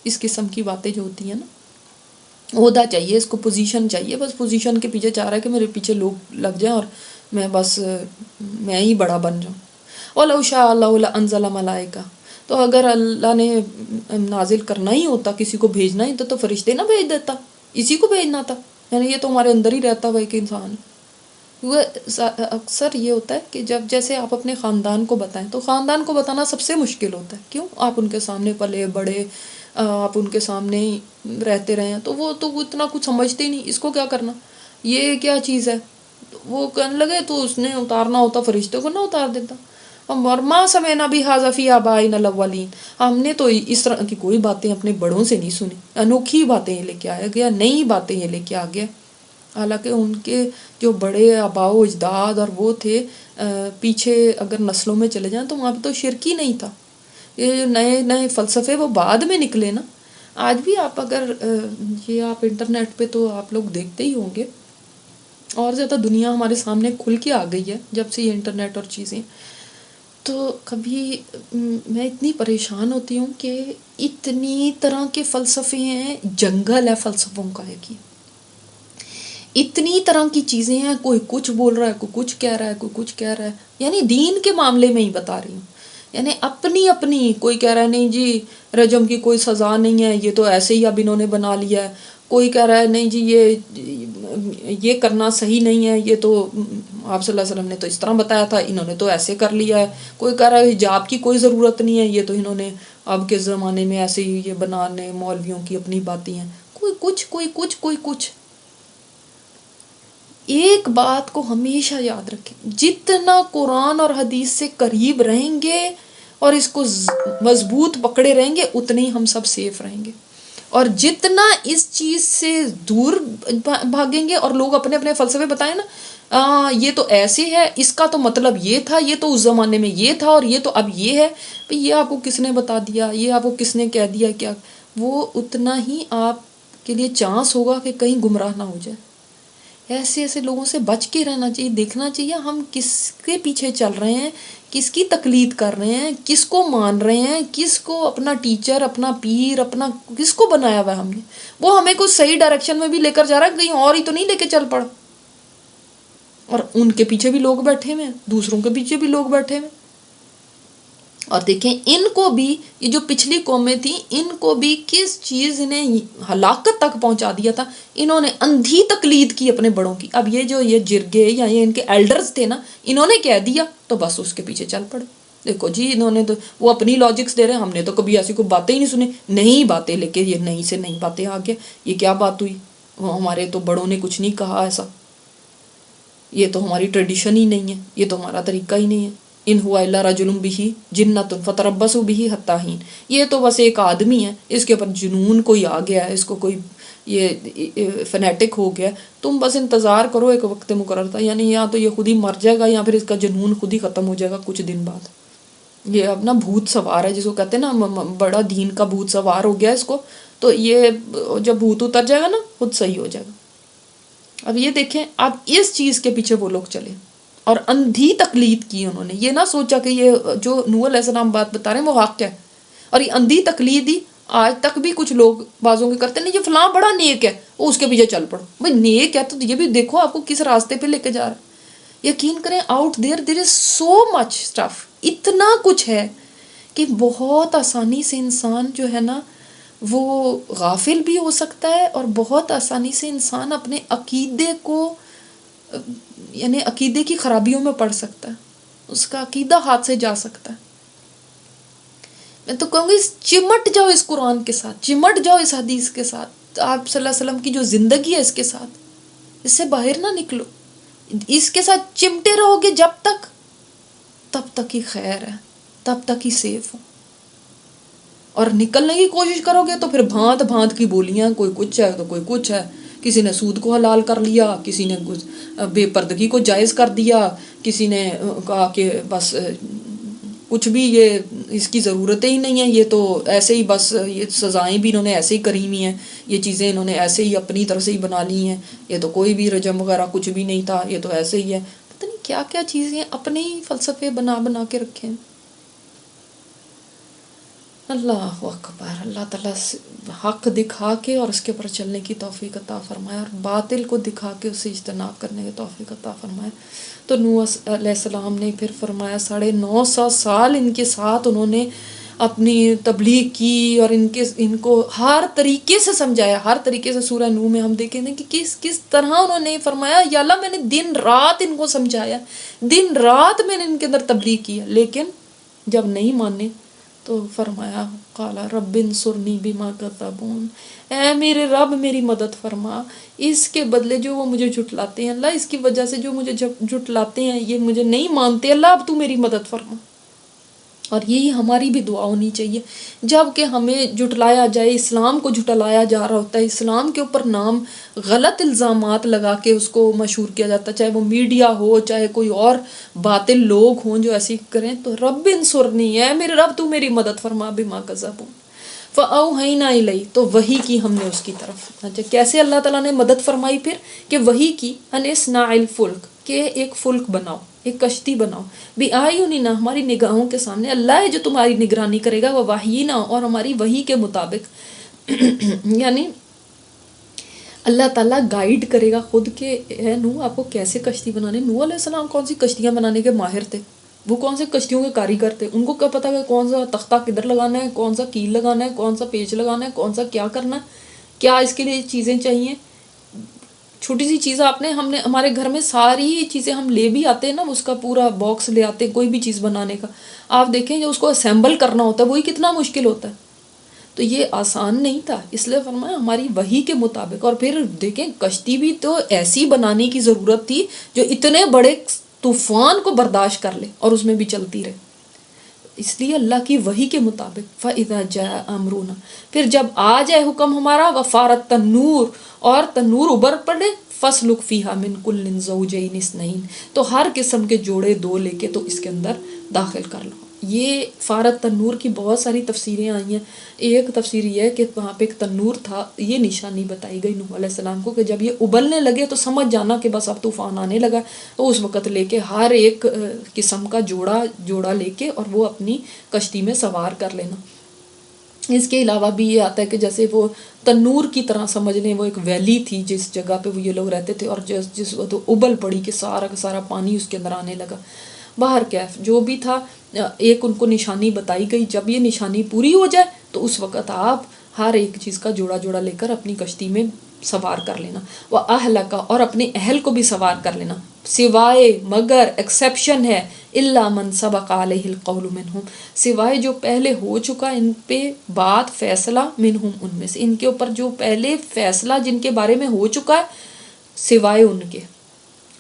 اس قسم کی باتیں جو ہوتی ہیں نا، عہدہ چاہیے اس کو، پوزیشن چاہیے، بس پوزیشن کے پیچھے چاہ رہا ہے کہ میرے پیچھے لوگ لگ جائیں اور میں بس میں ہی بڑا بن جاؤں. وَلَوْ شَاءَ اللَّهُ لَأَنزَلَ مَلَائِكَةً، تو اگر اللہ نے نازل کرنا ہی ہوتا، کسی کو بھیجنا ہی تو فرشتے نہ بھیج دیتا، اسی کو بھیجنا تھا، یعنی یہ تو ہمارے اندر ہی رہتا ہوا ایک انسان. وہ اکثر یہ ہوتا ہے کہ جب جیسے آپ اپنے خاندان کو بتائیں تو خاندان کو بتانا سب سے مشکل ہوتا ہے، کیوں، آپ ان کے سامنے پلے بڑے، آپ ان کے سامنے ہی رہتے رہے ہیں، تو وہ اتنا کچھ سمجھتے ہی نہیں، اس کو کیا کرنا، یہ کیا چیز ہے، وہ کہنے لگے تو اس نے اتارنا ہوتا فرشتے کو نہ اتار دیتا. اور ما سمعنا بہذا فی آبائنا الاولین، ہم نے تو اس طرح کی کوئی باتیں اپنے بڑوں سے نہیں سنی، انوکھی باتیں یہ لے کے آیا گیا، نئی باتیں یہ لے کے آ گیا. حالانکہ ان کے جو بڑے آباء و اجداد اور وہ تھے، پیچھے اگر نسلوں میں چلے جائیں تو وہاں پہ تو شرک ہی نہیں تھا. یہ جو نئے نئے فلسفے وہ بعد میں نکلے نا. آج بھی آپ اگر یہ آپ انٹرنیٹ پہ تو آپ لوگ دیکھتے ہی ہوں گے، اور زیادہ دنیا ہمارے سامنے کھل کے آ گئی ہے جب سے یہ انٹرنیٹ اور چیزیں، تو کبھی میں اتنی پریشان ہوتی ہوں کہ اتنی طرح کے فلسفے ہیں، جنگل ہے فلسفوں کا ہے کہ اتنی طرح کی چیزیں ہیں، کوئی کچھ بول رہا ہے، کوئی کچھ کہہ رہا ہے، کوئی کچھ کہہ رہا ہے، یعنی دین کے معاملے میں ہی بتا رہی ہوں، یعنی اپنی کوئی کہہ رہا ہے نہیں جی رجم کی کوئی سزا نہیں ہے، یہ تو ایسے ہی اب انہوں نے بنا لیا ہے، کوئی کہہ رہا ہے نہیں جی یہ کرنا صحیح نہیں ہے، یہ تو آپ صلی اللہ علیہ وسلم نے تو اس طرح بتایا تھا، انہوں نے تو ایسے کر لیا ہے، کوئی کہہ رہا ہے حجاب کی کوئی ضرورت نہیں ہے، یہ تو انہوں نے اب کے زمانے میں ایسے ہی یہ بنانے، مولویوں کی اپنی باتیں ہیں، کوئی کچھ. ایک بات کو ہمیشہ یاد رکھیں، جتنا قرآن اور حدیث سے قریب رہیں گے اور اس کو مضبوط پکڑے رہیں گے اتنے ہی ہم سب سیف رہیں گے، اور جتنا اس چیز سے دور بھاگیں گے اور لوگ اپنے اپنے فلسفے بتائیں نا، یہ تو ایسے ہے، اس کا تو مطلب یہ تھا، یہ تو اس زمانے میں یہ تھا، اور یہ تو اب یہ ہے، یہ آپ کو کس نے بتا دیا، یہ آپ کو کس نے کہہ دیا، کیا وہ اتنا ہی آپ کے لیے چانس ہوگا کہ کہیں گمراہ نہ ہو جائے. ایسے لوگوں سے بچ کے رہنا چاہیے، دیکھنا چاہیے ہم کس کے پیچھے چل رہے ہیں، کس کی تقلید کر رہے ہیں، کس کو مان رہے ہیں، کس کو اپنا ٹیچر، اپنا پیر، اپنا کس کو بنایا ہوا ہے ہم نے، وہ ہمیں کوئی صحیح ڈائریکشن میں بھی لے کر جا رہا ہے، کہیں اور ہی تو نہیں لے کے چل پڑا. اور ان کے پیچھے بھی لوگ بیٹھے ہوئے ہیں، دوسروں کے پیچھے بھی لوگ بیٹھے ہوئے ہیں. اور دیکھیں ان کو بھی، یہ جو پچھلی قومیں تھیں، ان کو بھی کس چیز نے ہلاکت تک پہنچا دیا تھا، انہوں نے اندھی تقلید کی اپنے بڑوں کی. اب یہ جرگے یا یہ ان کے ایلڈرز تھے نا، انہوں نے کہہ دیا تو بس اس کے پیچھے چل پڑے. دیکھو جی انہوں نے تو وہ اپنی لاجکس دے رہے ہیں، ہم نے تو کبھی ایسی کوئی باتیں ہی نہیں سنی، نئی باتیں لے کے یہ نئی سے نئی باتیں آ گیا، یہ کیا بات ہوئی، ہمارے تو بڑوں نے کچھ نہیں کہا ایسا، یہ تو ہماری ٹریڈیشن ہی نہیں ہے، یہ تو ہمارا طریقہ ہی نہیں ہے. ان ہوا الا رجل بہ جنۃ فتربصوا بہ حتی حین، یہ تو بس ایک آدمی ہے، اس کے اوپر جنون کوئی آ گیا ہے، اس کو کوئی یہ فنیٹک ہو گیا، تم بس انتظار کرو ایک وقت مقرر تھا، یعنی یا تو یہ خود ہی مر جائے گا یا پھر اس کا جنون خود ہی ختم ہو جائے گا کچھ دن بعد. یہ اب نا بھوت سوار ہے، جس کو کہتے ہیں نا بڑا دین کا بھوت سوار ہو گیا اس کو، تو یہ جب بھوت اتر جائے گا نا خود صحیح ہو جائے گا. اب یہ دیکھیں، اب اس چیز کے پیچھے وہ لوگ چلے، اور اندھی تقلید کی انہوں نے. یہ نہ سوچا کہ یہ جو نوح علیہ السلام بات بتا رہے ہیں وہ حق ہے. اور یہ اندھی تقلید ہی آج تک بھی کچھ لوگ بازوں کے کرتے ہیں. نہیں یہ فلاں بڑا نیک ہے، وہ اس کے پیچھے چل پڑو. بھائی نیک ہے تو یہ بھی دیکھو آپ کو کس راستے پہ لے کے جا رہا ہے. یقین کریں out there is so much stuff, اتنا کچھ ہے کہ بہت آسانی سے انسان جو ہے نا وہ غافل بھی ہو سکتا ہے، اور بہت آسانی سے انسان اپنے عقیدے کو یعنی عقیدے کی خرابیوں میں پڑ سکتا ہے، اس کا عقیدہ ہاتھ سے جا سکتا ہے. میں تو کہوں گی چمٹ جاؤ اس قرآن کے ساتھ، چمٹ جاؤ اس حدیث کے ساتھ، آپ صلی اللہ علیہ وسلم کی جو زندگی ہے اس کے ساتھ، اس سے باہر نہ نکلو. اس کے ساتھ چمٹے رہو گے جب تک، تب تک ہی خیر ہے، تب تک ہی سیف ہو. اور نکلنے کی کوشش کرو گے تو پھر بھانت بھانت کی بولیاں، کوئی کچھ ہے تو کوئی کچھ ہے. کسی نے سود کو حلال کر لیا، کسی نے بے پردگی کو جائز کر دیا، کسی نے کہا کہ بس کچھ بھی یہ اس کی ضرورتیں ہی نہیں ہیں، یہ تو ایسے ہی بس یہ سزائیں بھی انہوں نے ایسے ہی کری ہوئی ہیں، یہ چیزیں انہوں نے ایسے ہی اپنی طرف سے ہی بنا لی ہیں، یہ تو کوئی بھی رجم وغیرہ کچھ بھی نہیں تھا، یہ تو ایسے ہی ہے. پتہ نہیں کیا کیا چیزیں اپنے ہی فلسفے بنا بنا کے رکھے ہیں. اللہ اکبر. اللہ تعالیٰ حق دکھا کے اور اس کے پر چلنے کی توفیق عطا فرمائے، اور باطل کو دکھا کے اسے اجتناب کرنے کی توفیق عطا فرمائے. تو نوح علیہ السلام نے پھر فرمایا 950 سال ان کے ساتھ انہوں نے اپنی تبلیغ کی، اور ان کو ہر طریقے سے سمجھایا، ہر طریقے سے. سورہ نوح میں ہم دیکھیں گے کہ کس طرح انہوں نے فرمایا یا اللہ میں نے دن رات ان کو سمجھایا، دن رات میں نے ان کے اندر تبلیغ کیا، لیکن جب نہیں مانے تو فرمایا قال رب انصرنی بما کذبون، اے میرے رب میری مدد فرما، اس کے بدلے جو وہ مجھے جھٹلاتے ہیں اللہ، اس کی وجہ سے جو مجھے جھٹلاتے ہیں، یہ مجھے نہیں مانتے اللہ، اب تو میری مدد فرما. اور یہی ہماری بھی دعا ہونی چاہیے جب کہ ہمیں جھٹلایا جائے، اسلام کو جھٹلایا جا رہا ہوتا ہے، اسلام کے اوپر نام غلط الزامات لگا کے اس کو مشہور کیا جاتا ہے، چاہے وہ میڈیا ہو چاہے کوئی اور باطل لوگ ہوں جو ایسی کریں، تو رب انصرنی ہے میرے رب تو میری مدد فرما بما کذبون فاوحینا الی، تو وحی کی ہم نے اس کی طرف. اچھا کیسے اللہ تعالیٰ نے مدد فرمائی؟ پھر کہ وحی کی ان اصنع الفلک، کہ ایک فلک بناؤ، ایک کشتی بناؤ، بِأَعْیُنِنَا، ہماری نگاہوں کے سامنے. اللہ ہے جو تمہاری نگرانی کرے گا، وَوَحْیِنَا، اور ہماری وحی کے مطابق یعنی اللہ تعالیٰ گائیڈ کرے گا خود کہ اے نوح آپ کو کیسے کشتی بنانے. نوح علیہ السلام کون سی کشتیاں بنانے کے ماہر تھے، وہ کون سے کشتیوں کے کاریگر تھے، ان کو کیا پتا کہ کون سا تختہ کدھر لگانا ہے، کون سا کیل لگانا ہے، کون سا پیچ لگانا ہے، کون سا کیا کرنا ہے، کیا اس کے لیے چیزیں چاہیے. چھوٹی سی چیز ہم نے ہمارے گھر میں ساری چیزیں ہم لے بھی آتے ہیں نا، اس کا پورا باکس لے آتے ہیں کوئی بھی چیز بنانے کا، آپ دیکھیں جو اس کو اسمبل کرنا ہوتا ہے وہی کتنا مشکل ہوتا ہے. تو یہ آسان نہیں تھا، اس لیے فرمایا ہماری وحی کے مطابق. اور پھر دیکھیں کشتی بھی تو ایسی بنانے کی ضرورت تھی جو اتنے بڑے طوفان کو برداشت کر لے اور اس میں بھی چلتی رہے، اس لیے اللہ کی وحی کے مطابق. فَإِذَا جَاءَ أَمْرُنَا، پھر جب آ جائے حکم ہمارا، وَفَارَتِ التَّنُّورُ، اور تنور ابھر پڑے، فَاسْلُكْ فِيهَا مِن كُلٍّ زَوْجَيْنِ اثْنَيْنِ، تو ہر قسم کے جوڑے دو لے کے تو اس کے اندر داخل کر لو. یہ فارت تنور کی بہت ساری تفسیریں آئی ہیں. ایک تفسیر یہ ہے کہ وہاں پہ ایک تنور تھا، یہ نشانی بتائی گئی نوح علیہ السلام کو کہ جب یہ ابلنے لگے تو سمجھ جانا کہ بس اب طوفان آنے لگا، تو اس وقت لے کے ہر ایک قسم کا جوڑا لے کے اور وہ اپنی کشتی میں سوار کر لینا. اس کے علاوہ بھی یہ آتا ہے کہ جیسے وہ تنور کی طرح سمجھ لیں، وہ ایک ویلی تھی جس جگہ پہ وہ یہ لوگ رہتے تھے، اور جس وقت ابل پڑی کہ سارا کا سارا پانی اس کے اندر آنے لگا. باہر کیف جو بھی تھا، ایک ان کو نشانی بتائی گئی، جب یہ نشانی پوری ہو جائے تو اس وقت آپ ہر ایک چیز کا جوڑا لے کر اپنی کشتی میں سوار کر لینا. وہ اہلکا، اور اپنے اہل کو بھی سوار کر لینا، سوائے مگر ایکسیپشن ہے، الا من سبق علیہ القول منہم، سوائے جو پہلے ہو چکا ان پہ بات فیصلہ، منہم ان میں سے، ان کے اوپر جو پہلے فیصلہ جن کے بارے میں ہو چکا ہے، سوائے ان کے،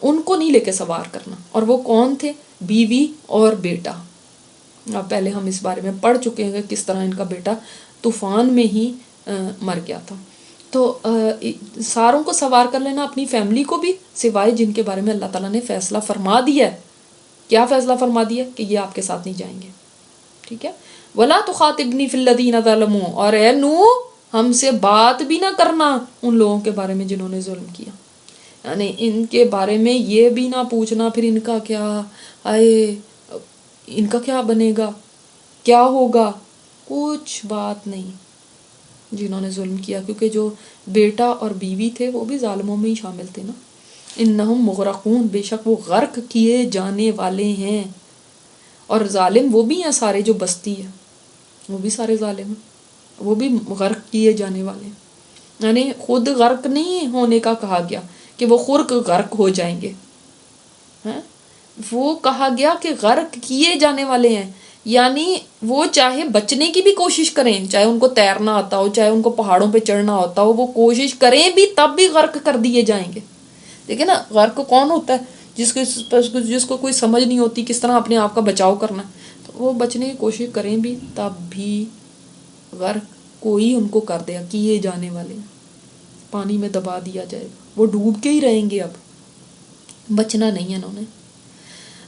ان کو نہیں لے کے سوار کرنا. اور وہ کون تھے؟ بیوی اور بیٹا. اب پہلے ہم اس بارے میں پڑھ چکے ہیں کس طرح ان کا بیٹا طوفان میں ہی مر گیا تھا. تو ساروں کو سوار کر لینا، اپنی فیملی کو بھی، سوائے جن کے بارے میں اللہ تعالیٰ نے فیصلہ فرما دیا ہے. کیا فیصلہ فرما دیا؟ کہ یہ آپ کے ساتھ نہیں جائیں گے. ٹھیک ہے. وَلَا تُخَاطِبْنِي فِي الَّذِينَ ظَلَمُوا، اور اے نوح ہم سے بات بھی نہ کرنا ان لوگوں کے بارے میں جنہوں نے ظلم کیا. یعنی ان کے بارے میں یہ بھی نہ پوچھنا پھر ان کا کیا آئے، ان کا کیا بنے گا، کیا ہوگا، کچھ بات نہیں جنہوں نے ظلم کیا، کیونکہ جو بیٹا اور بیوی تھے وہ بھی ظالموں میں ہی شامل تھے نا. انہم مغرقون، بے شک وہ غرق کیے جانے والے ہیں. اور ظالم وہ بھی ہیں سارے جو بستی ہے، وہ بھی سارے ظالم ہیں، وہ بھی غرق کیے جانے والے ہیں. یعنی خود غرق نہیں ہونے کا کہا گیا کہ وہ خود غرق ہو جائیں گے، وہ کہا گیا کہ غرق کیے جانے والے ہیں. یعنی وہ چاہے بچنے کی بھی کوشش کریں، چاہے ان کو تیرنا آتا ہو، چاہے ان کو پہاڑوں پہ چڑھنا ہوتا ہو، وہ کوشش کریں بھی تب بھی غرق کر دیے جائیں گے. دیکھیں نا، غرق کون ہوتا ہے؟ جس کو کوئی سمجھ نہیں ہوتی کس طرح اپنے آپ کا بچاؤ کرنا، تو وہ بچنے کی کوشش کریں بھی تب بھی غرق کوئی ان کو کر دیا، کیے جانے والے پانی میں دبا دیا جائے گا، وہ ڈوب کے ہی رہیں گے، اب بچنا نہیں ہے انہوں نے.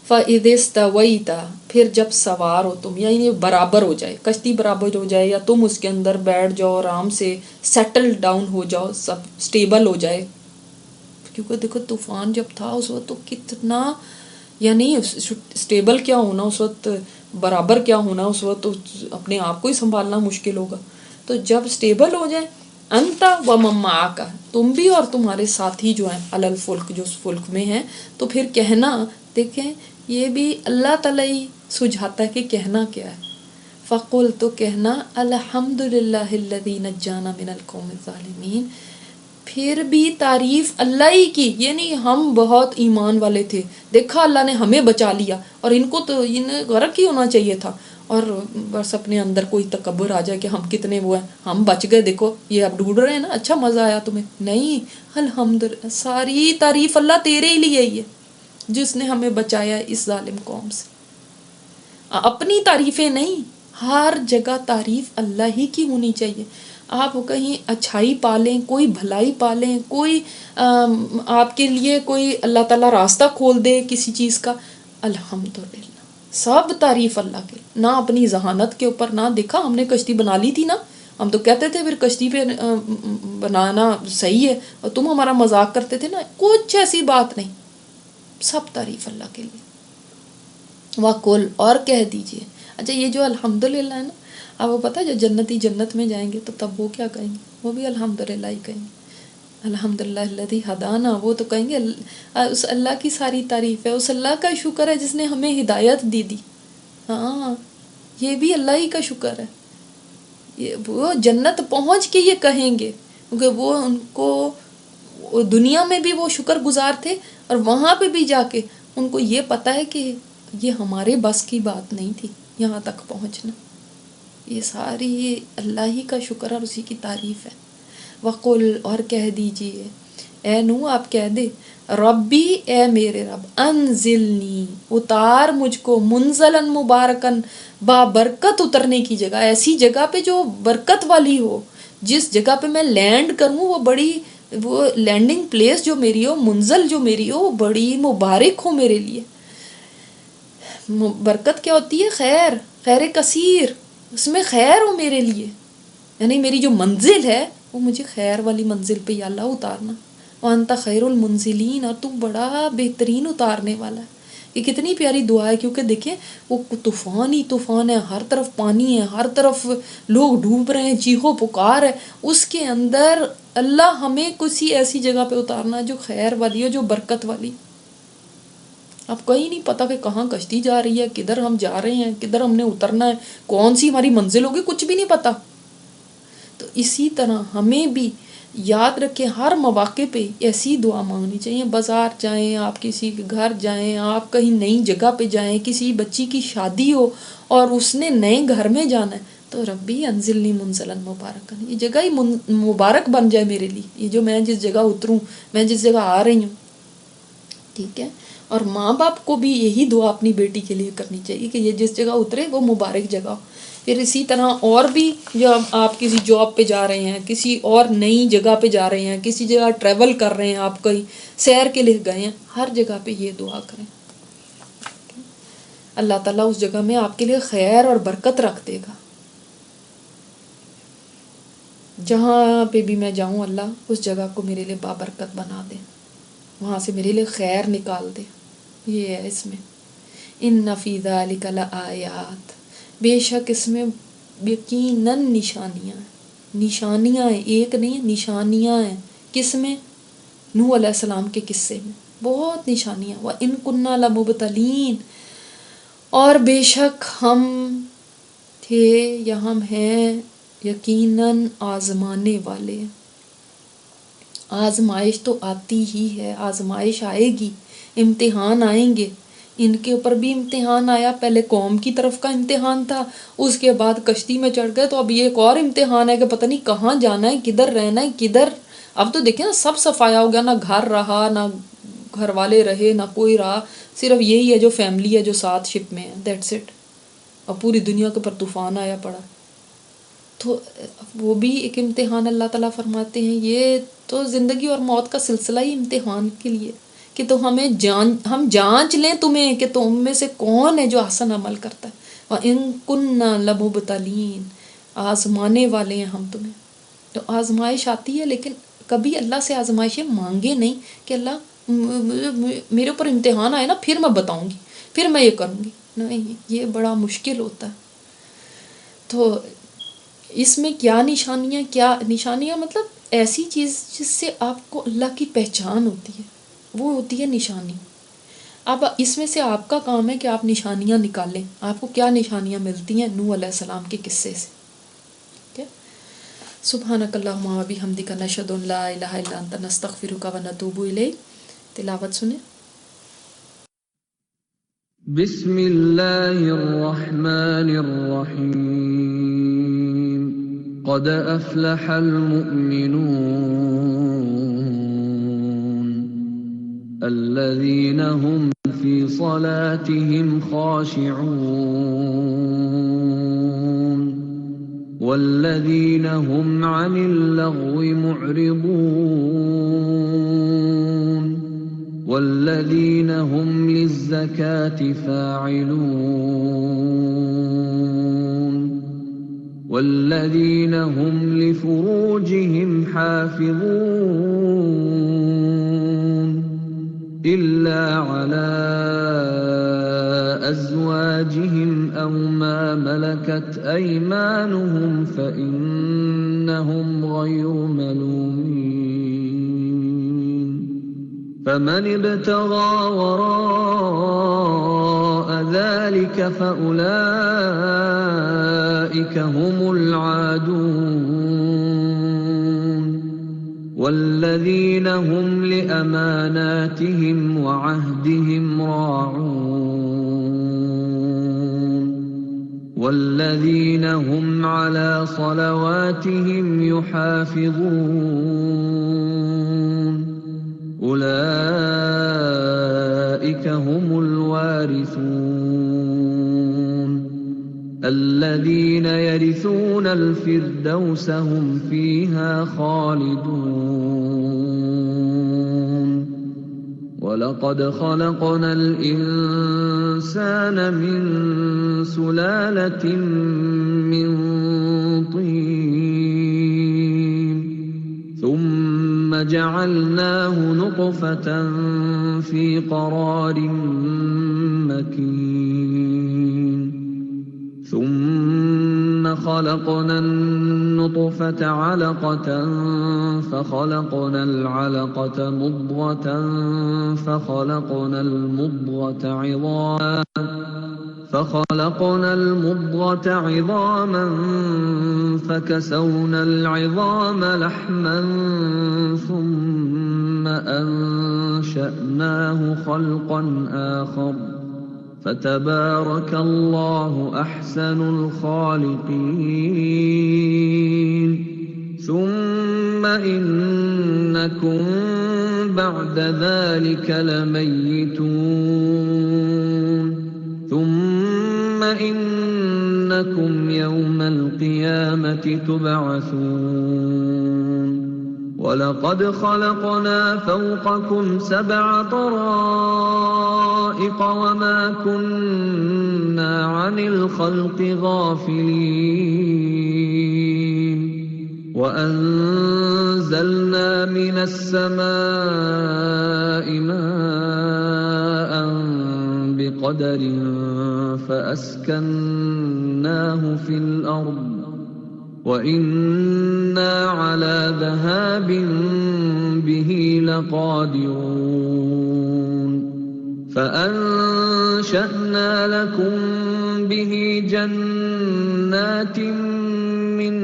فَإِذِ اسْتَوَيْتَ، پھر جب سوار ہو تم، یعنی برابر ہو جائے، کشتی برابر ہو جائے، یا تم اس کے اندر بیٹھ جاؤ، آرام سے سیٹل ڈاؤن ہو جاؤ، سب سٹیبل ہو جائے. کیونکہ دیکھو طوفان جب تھا اس وقت تو کتنا، یعنی سٹیبل کیا ہونا اس وقت، برابر کیا ہونا اس وقت، تو اپنے آپ کو ہی سنبھالنا مشکل ہوگا. تو جب سٹیبل ہو جائے، انتا و من معک، تم بھی اور تمہارے ساتھی جو ہیں، علی الفلک، جو اس فلک میں ہیں، تو پھر کہنا، دیکھیں یہ بھی اللہ تعالیٰ ہی سجھاتا ہے کہ کہنا کیا ہے. فقل، تو کہنا، الحمد للہ الذی نجانا من القوم الظالمین، پھر بھی تعریف اللہ ہی کی. یہ نہیں ہم بہت ایمان والے تھے، دیکھا اللہ نے ہمیں بچا لیا، اور ان کو تو انہیں غرق ہی ہونا چاہیے تھا، اور بس اپنے اندر کوئی تکبر آ جائے کہ ہم کتنے وہ ہیں، ہم بچ گئے، دیکھو یہ اب ڈھونڈ رہے ہیں نا، اچھا مزہ آیا تمہیں. نہیں، الحمدللہ، ساری تعریف اللہ تیرے ہی لیے ہی ہے جس نے ہمیں بچایا اس ظالم قوم سے. اپنی تعریفیں نہیں، ہر جگہ تعریف اللہ ہی کی ہونی چاہیے. آپ کہیں اچھائی پالیں، کوئی بھلائی پالیں، کوئی آپ کے لیے کوئی اللہ تعالیٰ راستہ کھول دے کسی چیز کا، الحمدللہ، سب تعریف اللہ کے. نہ اپنی ذہانت کے اوپر، نہ دیکھا ہم نے کشتی بنا لی تھی نا، ہم تو کہتے تھے پھر کشتی پہ بنانا صحیح ہے اور تم ہمارا مذاق کرتے تھے نا، کچھ ایسی بات نہیں، سب تعریف اللہ کے لیے. وَقُلْ، اور کہہ دیجئے. اچھا یہ جو الحمدللہ ہے نا، اب وہ پتہ ہے جو جنتی جنت میں جائیں گے تو تب وہ کیا کہیں گے؟ وہ بھی الحمدللہ ہی کہیں گے. الحمدللہ الذی ہدانا، وہ تو کہیں گے اس اللہ کی ساری تعریف ہے، اس اللہ کا شکر ہے جس نے ہمیں ہدایت دی. ہاں، یہ بھی اللہ ہی کا شکر ہے. وہ جنت پہنچ کے یہ کہیں گے، کیونکہ وہ ان کو دنیا میں بھی وہ شکر گزار تھے، اور وہاں پہ بھی جا کے ان کو یہ پتہ ہے کہ یہ ہمارے بس کی بات نہیں تھی یہاں تک پہنچنا، یہ ساری اللہ ہی کا شکر اور اسی کی تعریف ہے. وقل، اور کہہ دیجئے، اے نوح آپ کہہ دے، ربی، اے میرے رب، انزلنی، اتار مجھ کو، منزلن مبارکن، بابرکت اترنے کی جگہ، ایسی جگہ پہ جو برکت والی ہو، جس جگہ پہ میں لینڈ کروں وہ بڑی، وہ لینڈنگ پلیس جو میری ہو، منزل جو میری ہو، وہ بڑی مبارک ہو میرے لیے. برکت کیا ہوتی ہے؟ خیر، خیر کثیر، اس میں خیر ہو میرے لیے، یعنی میری جو منزل ہے وہ مجھے خیر والی منزل پہ یا اللہ اتارنا. وانت خیر المنزلین، اور تو بڑا بہترین اتارنے والا ہے. یہ کتنی پیاری دعا ہے، کیونکہ دیکھیں وہ طوفان ہی طوفان ہے، ہر طرف پانی ہے، ہر طرف لوگ ڈوب رہے ہیں، چیخو پکار ہے، اس کے اندر اللہ ہمیں کسی ایسی جگہ پہ اتارنا جو خیر والی ہو، جو برکت والی. اب کہیں نہیں پتہ کہ کہاں کشتی جا رہی ہے، کدھر ہم جا رہے ہیں، کدھر ہم نے اترنا ہے، کون سی ہماری منزل ہوگی، کچھ بھی نہیں پتہ. تو اسی طرح ہمیں بھی یاد رکھیں، ہر مواقع پہ ایسی دعا مانگنی چاہیے. بازار جائیں، آپ کسی کے گھر جائیں، آپ کہیں نئی جگہ پہ جائیں، کسی بچی کی شادی ہو اور اس نے نئے گھر میں جانا ہے، تو ربی انزلنی منزلن مبارکن، یہ جگہ ہی مبارک بن جائے میرے لیے، یہ جو میں جس جگہ اتروں، میں جس جگہ آ رہی ہوں. ٹھیک ہے. اور ماں باپ کو بھی یہی دعا اپنی بیٹی کے لیے کرنی چاہیے کہ یہ جس جگہ اترے وہ مبارک جگہ. پھر اسی طرح اور بھی، جب آپ کسی جاب پہ جا رہے ہیں، کسی اور نئی جگہ پہ جا رہے ہیں، کسی جگہ ٹریول کر رہے ہیں، آپ کہیں سیر کے لیے گئے ہیں، ہر جگہ پہ یہ دعا کریں، اللہ تعالیٰ اس جگہ میں آپ کے لیے خیر اور برکت رکھ دے گا. جہاں پہ بھی میں جاؤں اللہ اس جگہ کو میرے لیے بابرکت بنا دے. وہاں سے میرے لیے خیر نکال دے. یہ ہے اس میں ان فی ذالک لآیات، بے شک اس میں یقیناً نشانیاں ہیں. نشانیاں ہیں، ایک نہیں، نشانیاں ہیں. کس میں؟ نوح علیہ السلام کے قصے میں بہت نشانیاں. وَإِن كُنَّا لَمُبْتَلِينَ، اور بے شک ہم تھے یا ہم ہیں یقیناً آزمانے والے. آزمائش تو آتی ہی ہے، آزمائش آئے گی، امتحان آئیں گے. ان کے اوپر بھی امتحان آیا، پہلے قوم کی طرف کا امتحان تھا، اس کے بعد کشتی میں چڑھ گئے تو اب یہ ایک اور امتحان ہے کہ پتہ نہیں کہاں جانا ہے، کدھر رہنا ہے، کدھر. اب تو دیکھیں نا سب صفایا ہو گیا، نہ گھر رہا، نہ گھر والے رہے، نہ کوئی رہا، صرف یہی ہے جو فیملی ہے جو ساتھ شپ میں ہے، دیٹس اٹ. اور پوری دنیا کے اوپر طوفان آیا پڑا. تو وہ بھی ایک امتحان اللہ تعالیٰ فرماتے ہیں. یہ تو زندگی اور موت کا سلسلہ ہی امتحان کے لیے کہ تو ہم جانچ لیں تمہیں کہ تم میں سے کون ہے جو احسن عمل کرتا ہے. وَإِن كُنَّا لَمُبْتَلِينَ، آزمانے والے ہیں ہم تمہیں. تو آزمائش آتی ہے، لیکن کبھی اللہ سے آزمائشیں مانگے نہیں کہ اللہ میرے اوپر امتحان آئے نا پھر میں بتاؤں گی، پھر میں یہ کروں گی. نہیں، یہ بڑا مشکل ہوتا ہے. تو اس میں کیا نشانیاں مطلب ایسی چیز جس سے آپ کو اللہ کی پہچان ہوتی ہے، وہ ہوتی ہے نشانی. اب اس میں سے آپ کا کام ہے کہ آپ نشانیاں نکالیں. آپ کو کیا نشانیاں ملتی ہیں نوح علیہ السلام کے قصے سے. ٹھیک ہے. سبحانک اللہم و بحمدک نشہد ان لا الہ الا انت نستغفرک و نتوب الیک. تلاوت سنیں. بسم اللہ الرحمن الرحیم. قد افلح المؤمنون الذین هم فی صلاتهم خاشعون والذین هم عن اللغو معرضون والذین هم للزکاة فاعلون والذین هم لفروجهم حافظون إلا على أزواجهم أو ما ملكت أيمانهم فإنهم غير ملومين. فمن ابتغى وراء ذلك فأولئك هم العادون والذين هم لأماناتهم وعهدهم راعون والذين هم على صلواتهم يحافظون أولئك هم الوارثون الذين يرثون الفردوس هم فيها خالدون. وَلَقَدْ خَلَقْنَا الْإِنسَانَ مِنْ سُلَالَةٍ مِّنْ طِينٍ ثُمَّ جَعَلْنَاهُ نُطْفَةً فِي قَرَارٍ مَّكِينٍ ثُمَّ خَلَقْنَا النُّطْفَةَ عَلَقَةً فَخَلَقْنَا الْعَلَقَةَ مُضْغَةً فَخَلَقْنَا الْمُضْغَةَ عِظَامًا فَكَسَوْنَا الْعِظَامَ لَحْمًا ثُمَّ أَنشَأْنَاهُ خَلْقًا آخَرَ فَتَبَارَكَ اللَّهُ أَحْسَنُ الْخَالِقِينَ. ثُمَّ إِنَّكُمْ بَعْدَ ذَلِكَ لَمَيِّتُونَ ثُمَّ إِنَّكُمْ يَوْمَ الْقِيَامَةِ تُبْعَثُونَ. وَلَقَدْ خَلَقْنَا فَوْقَكُمْ سَبْعَ طَرَائِقَ وَمَا كُنَّا عَنِ الْخَلْقِ غَافِلِينَ. وَأَنزَلْنَا من السماء ماء بقدر فأسكناه في الأرض وإنا على ذهاب به لقادرون فأنشأنا لكم به جنات من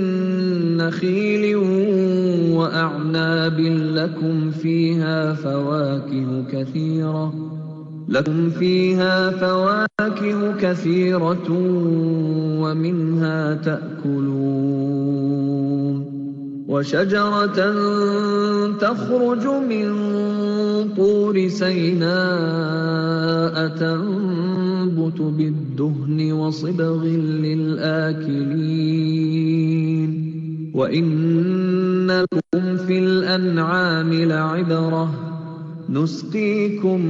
نخيل وأعناب لكم فيها فواكه كثيرة ومنها تأكلون وشجرة تخرج من طور سيناء تنبت بالدهن وصبغ للآكلين وإن لكم في الأنعام لعبرة نسقيكم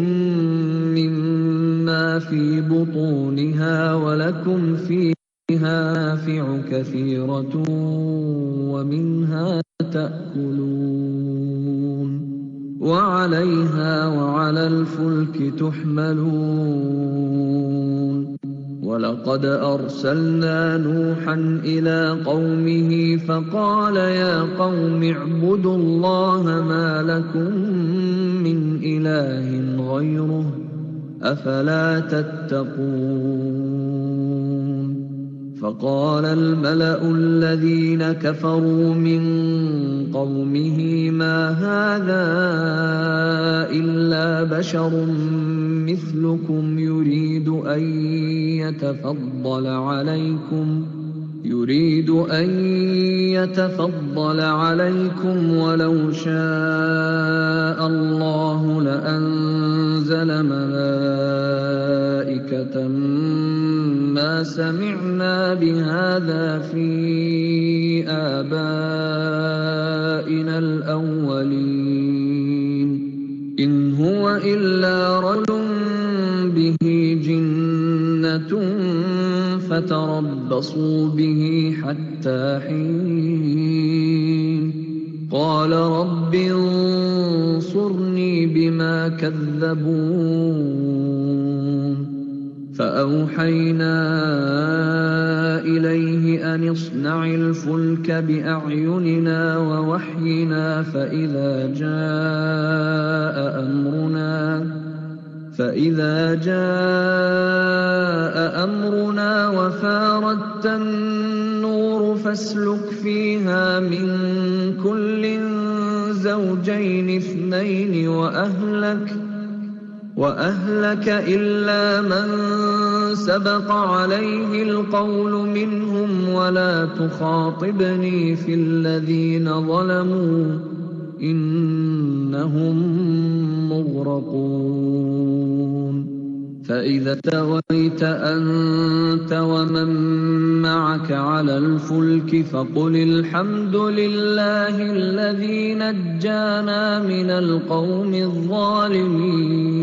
مما في بطونها ولكم فيها منافع كثيرة ومنها تأكلون وعليها وعلى الفلك تحملون ولقد أرسلنا نوحا إلى قومه فقال يا قوم اعبدوا الله ما لكم من إله غيره أفلا تتقون فقال الملأ الذين كفروا من قومه ما هذا إلا بشر مثلكم يريد أن يتفضل عليكم ولو شاء الله لأنزل ملائكة ما سمعنا بهذا في آبائنا الأولين إن هو إلا رجل به جنة فتربصوا به حتى حين قال رب انصرني بما كذبون فأوحينا إليه أن اصنع الفلك بأعيننا ووحينا فإذا جاء أمرنا وفاردت النور فاسلك فيها من كل زوجين اثنين وأهلك إلا من سبق عليه القول منهم ولا تخاطبني في الذين ظلموا إنهم مغرقون فإذا استويت أنت ومن معك على الفلك فقل الحمد لله الذي نجانا من القوم الظالمين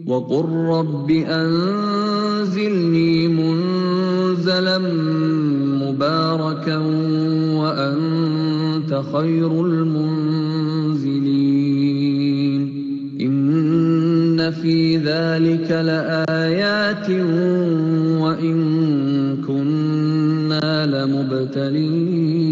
وقل رب أنزلني منزلا مباركا وأنت خير المنزلين إن في ذلك لآيات وإن كنا لمبتلين